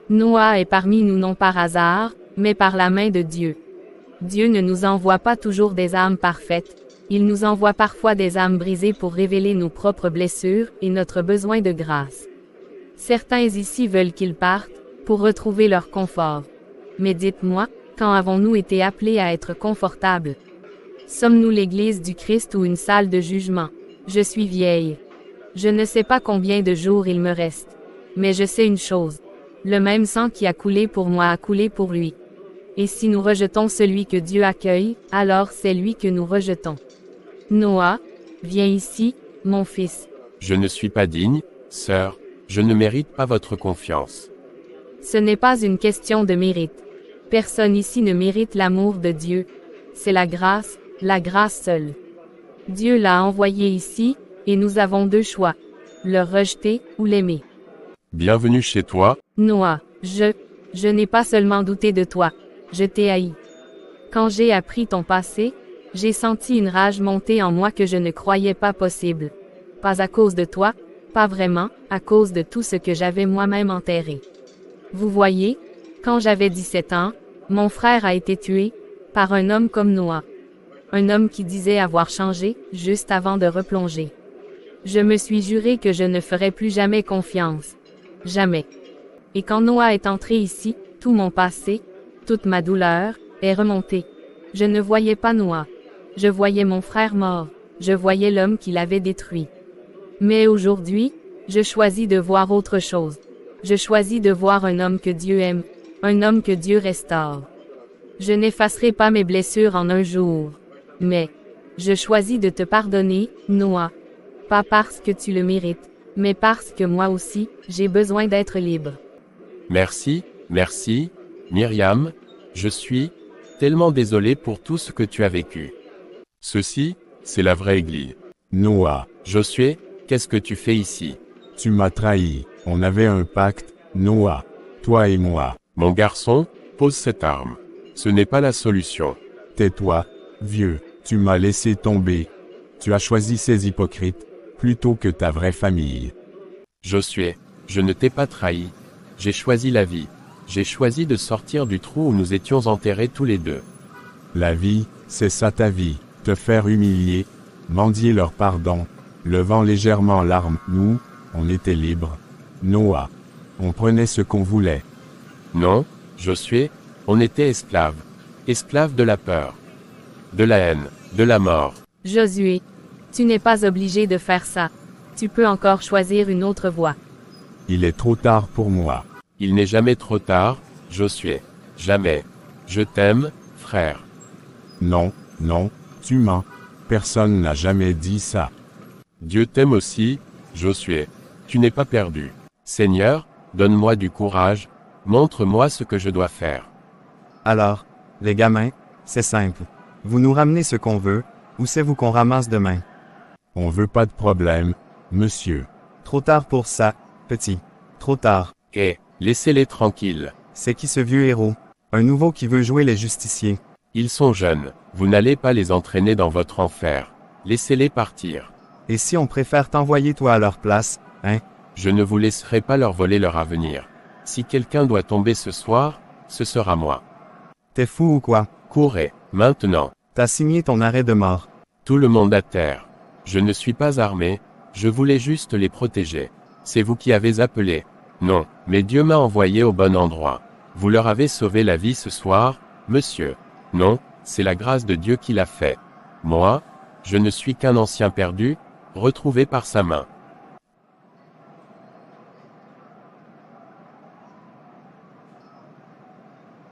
Noah est parmi nous non par hasard, mais par la main de Dieu. Dieu ne nous envoie pas toujours des âmes parfaites, il nous envoie parfois des âmes brisées pour révéler nos propres blessures et notre besoin de grâce. Certains ici veulent qu'ils partent, pour retrouver leur confort. Mais dites-moi, quand avons-nous été appelés à être confortables? Sommes-nous l'Église du Christ ou une salle de jugement? Je suis vieille. Je ne sais pas combien de jours il me reste. Mais je sais une chose. Le même sang qui a coulé pour moi a coulé pour lui. Et si nous rejetons celui que Dieu accueille, alors c'est lui que nous rejetons. Noah, viens ici, mon fils. Je ne suis pas digne, sœur, je ne mérite pas votre confiance. Ce n'est pas une question de mérite. Personne ici ne mérite l'amour de Dieu. C'est la grâce seule. Dieu l'a envoyé ici, et nous avons deux choix. Le rejeter ou l'aimer. Bienvenue chez toi. Noah, je n'ai pas seulement douté de toi, je t'ai haï. Quand j'ai appris ton passé, j'ai senti une rage monter en moi que je ne croyais pas possible. Pas à cause de toi, pas vraiment, à cause de tout ce que j'avais moi-même enterré. Vous voyez, quand j'avais 17 ans, mon frère a été tué, par un homme comme Noah. Un homme qui disait avoir changé, juste avant de replonger. Je me suis juré que je ne ferais plus jamais confiance. Jamais. Et quand Noah est entré ici, tout mon passé, toute ma douleur, est remontée. Je ne voyais pas Noah. Je voyais mon frère mort. Je voyais l'homme qui l'avait détruit. Mais aujourd'hui, je choisis de voir autre chose. Je choisis de voir un homme que Dieu aime, un homme que Dieu restaure. Je n'effacerai pas mes blessures en un jour. Mais, je choisis de te pardonner, Noah. Pas parce que tu le mérites, mais parce que moi aussi, j'ai besoin d'être libre. Merci, Myriam, je suis tellement désolé pour tout ce que tu as vécu. Ceci, c'est la vraie Église. Noah, Josué, qu'est-ce que tu fais ici? tu m'as trahi. On avait un pacte, Noah. Toi et moi. Mon garçon, pose cette arme. Ce n'est pas la solution. Tais-toi, vieux. Tu m'as laissé tomber. Tu as choisi ces hypocrites, plutôt que ta vraie famille. Josué, je ne t'ai pas trahi. J'ai choisi la vie. J'ai choisi de sortir du trou où nous étions enterrés tous les deux. La vie, c'est ça ta vie, te faire humilier, mendier leur pardon, levant légèrement l'arme. Nous, on était libres. Noah. On prenait ce qu'on voulait. Non, Josué, on était esclaves. Esclaves de la peur, de la haine, de la mort. Josué, tu n'es pas obligé de faire ça. Tu peux encore choisir une autre voie. Il est trop tard pour moi. Il n'est jamais trop tard, Josué. Jamais. Je t'aime, frère. Non, non, tu mens. Personne n'a jamais dit ça. Dieu t'aime aussi, Josué. Tu n'es pas perdu. Seigneur, donne-moi du courage, montre-moi ce que je dois faire. Alors, les gamins, c'est simple. Vous nous ramenez ce qu'on veut, ou c'est vous qu'on ramasse demain. On veut pas de problème, monsieur. Trop tard pour ça, petit. Trop tard. Laissez-les tranquilles. C'est qui ce vieux héros? Un nouveau qui veut jouer les justiciers. Ils sont jeunes, vous n'allez pas les entraîner dans votre enfer. Laissez-les partir. Et si on préfère t'envoyer toi à leur place, hein? Je ne vous laisserai pas leur voler leur avenir. Si quelqu'un doit tomber ce soir, ce sera moi. T'es fou ou quoi? Courez, maintenant. T'as signé ton arrêt de mort. Tout le monde à terre. Je ne suis pas armé, je voulais juste les protéger. C'est vous qui avez appelé. Non, mais Dieu m'a envoyé au bon endroit. Vous leur avez sauvé la vie ce soir, monsieur. Non, c'est la grâce de Dieu qui l'a fait. Moi, je ne suis qu'un ancien perdu, retrouvé par sa main.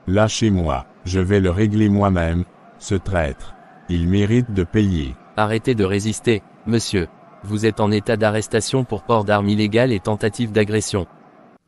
Lâchez-moi, je vais le régler moi-même, ce traître. Il mérite de payer. Arrêtez de résister, monsieur. Vous êtes en état d'arrestation pour port d'armes illégales et tentative d'agression.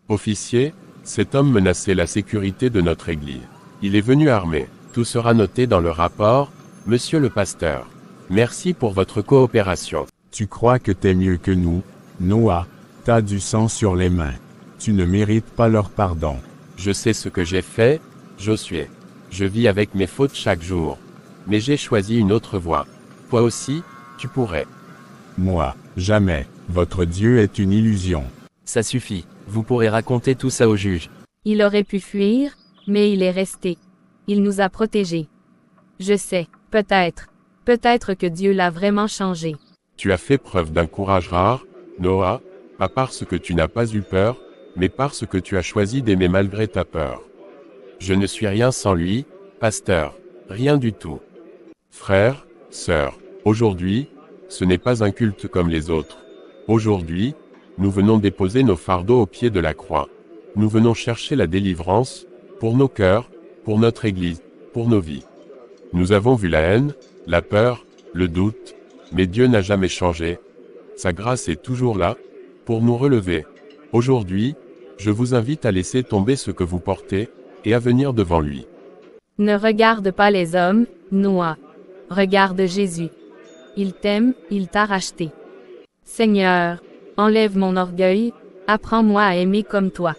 Officier, cet homme menaçait la sécurité de notre église. Il est venu armé. Tout sera noté dans le rapport, monsieur le pasteur. Merci pour votre coopération. Tu crois que t'es mieux que nous, Noah? T'as du sang sur les mains. Tu ne mérites pas leur pardon. Je sais ce que j'ai fait, Josué. Je vis avec mes fautes chaque jour. Mais j'ai choisi une autre voie. Toi aussi, tu pourrais. Moi, jamais. Votre Dieu est une illusion. Ça suffit, vous pourrez raconter tout ça au juge. Il aurait pu fuir, mais il est resté. Il nous a protégés. Je sais, peut-être que Dieu l'a vraiment changé. Tu as fait preuve d'un courage rare, Noah, pas parce que tu n'as pas eu peur, mais parce que tu as choisi d'aimer malgré ta peur. Je ne suis rien sans lui, pasteur, rien du tout. Frères, sœurs, aujourd'hui, ce n'est pas un culte comme les autres. Aujourd'hui, nous venons déposer nos fardeaux au pied de la croix. Nous venons chercher la délivrance, pour nos cœurs, pour notre Église, pour nos vies. Nous avons vu la haine, la peur, le doute, mais Dieu n'a jamais changé. Sa grâce est toujours là, pour nous relever. Aujourd'hui, je vous invite à laisser tomber ce que vous portez, et à venir devant lui. Ne regarde pas les hommes, Noah. Regarde Jésus. Il t'aime, il t'a racheté. Seigneur, enlève mon orgueil, apprends-moi à aimer comme toi.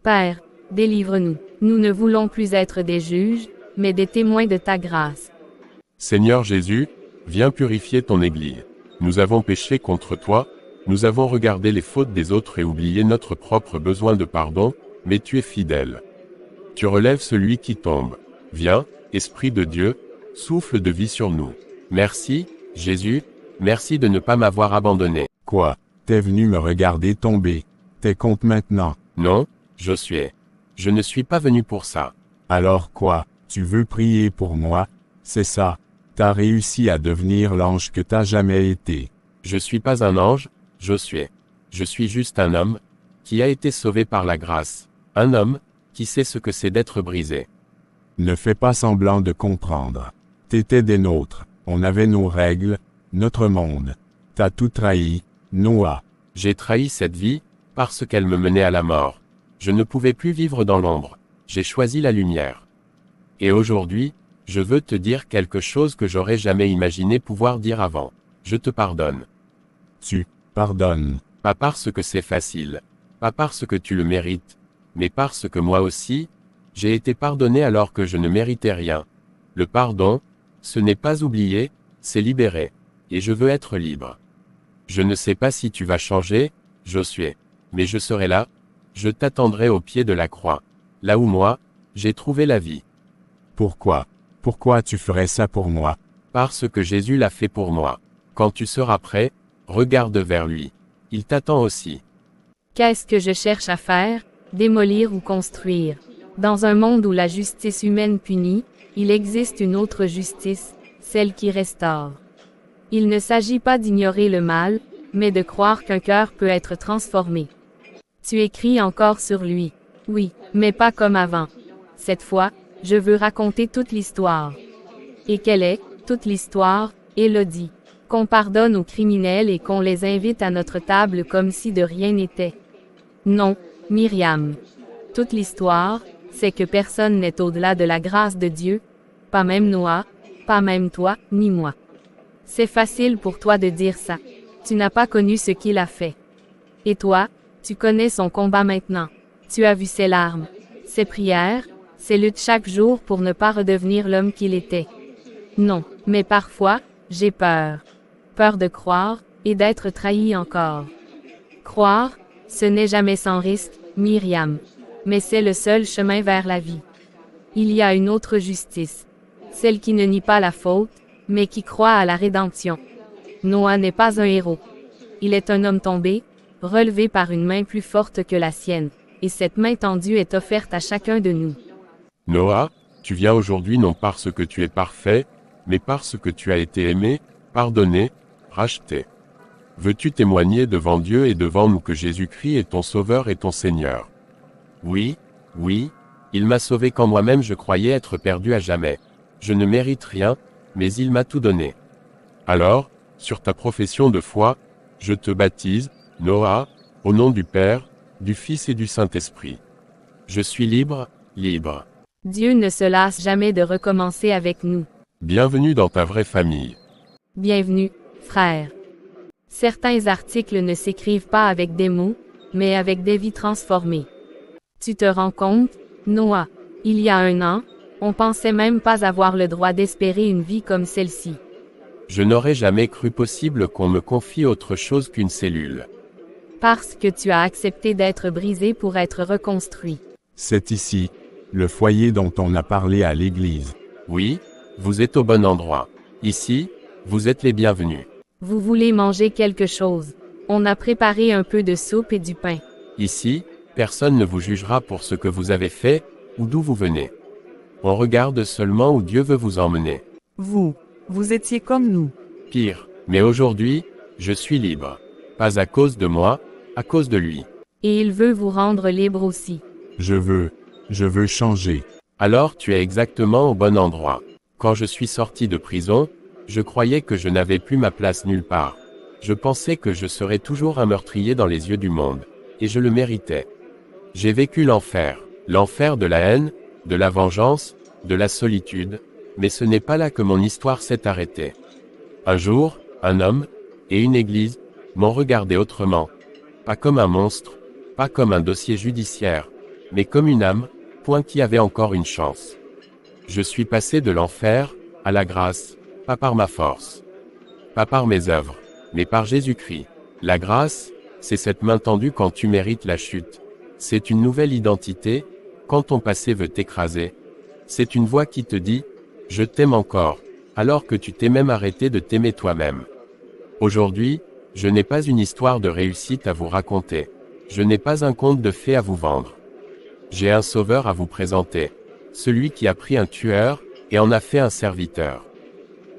Père, délivre-nous. Nous ne voulons plus être des juges, mais des témoins de ta grâce. Seigneur Jésus, viens purifier ton Église. Nous avons péché contre toi, nous avons regardé les fautes des autres et oublié notre propre besoin de pardon, mais tu es fidèle. Tu relèves celui qui tombe. Viens, Esprit de Dieu, souffle de vie sur nous. Merci, Jésus, merci de ne pas m'avoir abandonné. Quoi? T'es venu me regarder tomber. T'es contre maintenant. Non, Josué. Je ne suis pas venu pour ça. Alors quoi? Tu veux prier pour moi? C'est ça. T'as réussi à devenir l'ange que t'as jamais été. Je suis pas un ange, Josué. Je suis juste un homme, qui a été sauvé par la grâce. Un homme, qui sait ce que c'est d'être brisé. Ne fais pas semblant de comprendre. T'étais des nôtres. On avait nos règles, notre monde. T'as tout trahi, Noah. J'ai trahi cette vie, parce qu'elle me menait à la mort. Je ne pouvais plus vivre dans l'ombre. J'ai choisi la lumière. Et aujourd'hui, je veux te dire quelque chose que j'aurais jamais imaginé pouvoir dire avant. Je te pardonne. Tu pardonnes. Pas parce que c'est facile. Pas parce que tu le mérites. Mais parce que moi aussi, j'ai été pardonné alors que je ne méritais rien. Le pardon, ce n'est pas oublier, c'est libérer. Et je veux être libre. Je ne sais pas si tu vas changer, Josué. Mais je serai là, je t'attendrai au pied de la croix. là où moi, j'ai trouvé la vie. Pourquoi? Pourquoi tu ferais ça pour moi? Parce que Jésus l'a fait pour moi. Quand tu seras prêt, regarde vers lui. Il t'attend aussi. Qu'est-ce que je cherche à faire? Démolir ou construire? Dans un monde où la justice humaine punit, il existe une autre justice, celle qui restaure. Il ne s'agit pas d'ignorer le mal, mais de croire qu'un cœur peut être transformé. Tu écris encore sur lui. Oui, mais pas comme avant. Cette fois, je veux raconter toute l'histoire. Et quelle est, toute l'histoire, Élodie? Qu'on pardonne aux criminels et qu'on les invite à notre table comme si de rien n'était. Non, Myriam. Toute l'histoire, c'est que personne n'est au-delà de la grâce de Dieu, pas même Noah, pas même toi, ni moi. C'est facile pour toi de dire ça. Tu n'as pas connu ce qu'il a fait. Et toi, tu connais son combat maintenant. Tu as vu ses larmes, ses prières, ses luttes chaque jour pour ne pas redevenir l'homme qu'il était. Non, mais parfois, j'ai peur. Peur de croire, et d'être trahi encore. Croire, ce n'est jamais sans risque, Myriam. Mais c'est le seul chemin vers la vie. Il y a une autre justice. Celle qui ne nie pas la faute, mais qui croit à la rédemption. Noah n'est pas un héros. Il est un homme tombé, relevé par une main plus forte que la sienne, et cette main tendue est offerte à chacun de nous. Noah, tu viens aujourd'hui non parce que tu es parfait, mais parce que tu as été aimé, pardonné, racheté. Veux-tu témoigner devant Dieu et devant nous que Jésus-Christ est ton Sauveur et ton Seigneur? Oui, oui, il m'a sauvé quand moi-même je croyais être perdu à jamais. Je ne mérite rien, mais il m'a tout donné. Alors, sur ta profession de foi, je te baptise, Noah, au nom du Père, du Fils et du Saint-Esprit. Je suis libre, libre. Dieu ne se lasse jamais de recommencer avec nous. Bienvenue dans ta vraie famille. Bienvenue, frère. Certains articles ne s'écrivent pas avec des mots, mais avec des vies transformées. Tu te rends compte, Noah, il y a 1 an, on pensait même pas avoir le droit d'espérer une vie comme celle-ci. Je n'aurais jamais cru possible qu'on me confie autre chose qu'une cellule. Parce que tu as accepté d'être brisé pour être reconstruit. C'est ici, le foyer dont on a parlé à l'église. Oui, vous êtes au bon endroit. Ici, vous êtes les bienvenus. Vous voulez manger quelque chose. On a préparé un peu de soupe et du pain. Ici, personne ne vous jugera pour ce que vous avez fait, ou d'où vous venez. On regarde seulement où Dieu veut vous emmener. Vous étiez comme nous. Pire, mais aujourd'hui, je suis libre. Pas à cause de moi, à cause de lui. Et il veut vous rendre libre aussi. Je veux changer. Alors tu es exactement au bon endroit. Quand je suis sorti de prison, je croyais que je n'avais plus ma place nulle part. Je pensais que je serais toujours un meurtrier dans les yeux du monde. Et je le méritais. J'ai vécu l'enfer. L'enfer de la haine, de la vengeance, de la solitude. Mais ce n'est pas là que mon histoire s'est arrêtée. Un jour, un homme, et une église, m'ont regardé autrement. Pas comme un monstre, pas comme un dossier judiciaire, mais comme une âme, point qui avait encore une chance. Je suis passé de l'enfer, à la grâce, pas par ma force. Pas par mes œuvres, mais par Jésus-Christ. La grâce, c'est cette main tendue quand tu mérites la chute. C'est une nouvelle identité, quand ton passé veut t'écraser. C'est une voix qui te dit, je t'aime encore, alors que tu t'es même arrêté de t'aimer toi-même. Aujourd'hui, je n'ai pas une histoire de réussite à vous raconter. Je n'ai pas un conte de fées à vous vendre. J'ai un sauveur à vous présenter. Celui qui a pris un tueur, et en a fait un serviteur.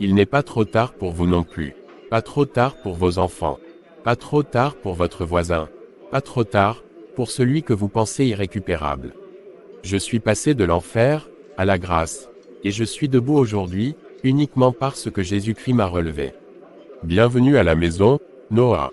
Il n'est pas trop tard pour vous non plus. Pas trop tard pour vos enfants. Pas trop tard pour votre voisin. Pas trop tard, pour celui que vous pensez irrécupérable. Je suis passé de l'enfer, à la grâce. Et je suis debout aujourd'hui, uniquement parce que Jésus-Christ m'a relevé. Bienvenue à la maison, Noah.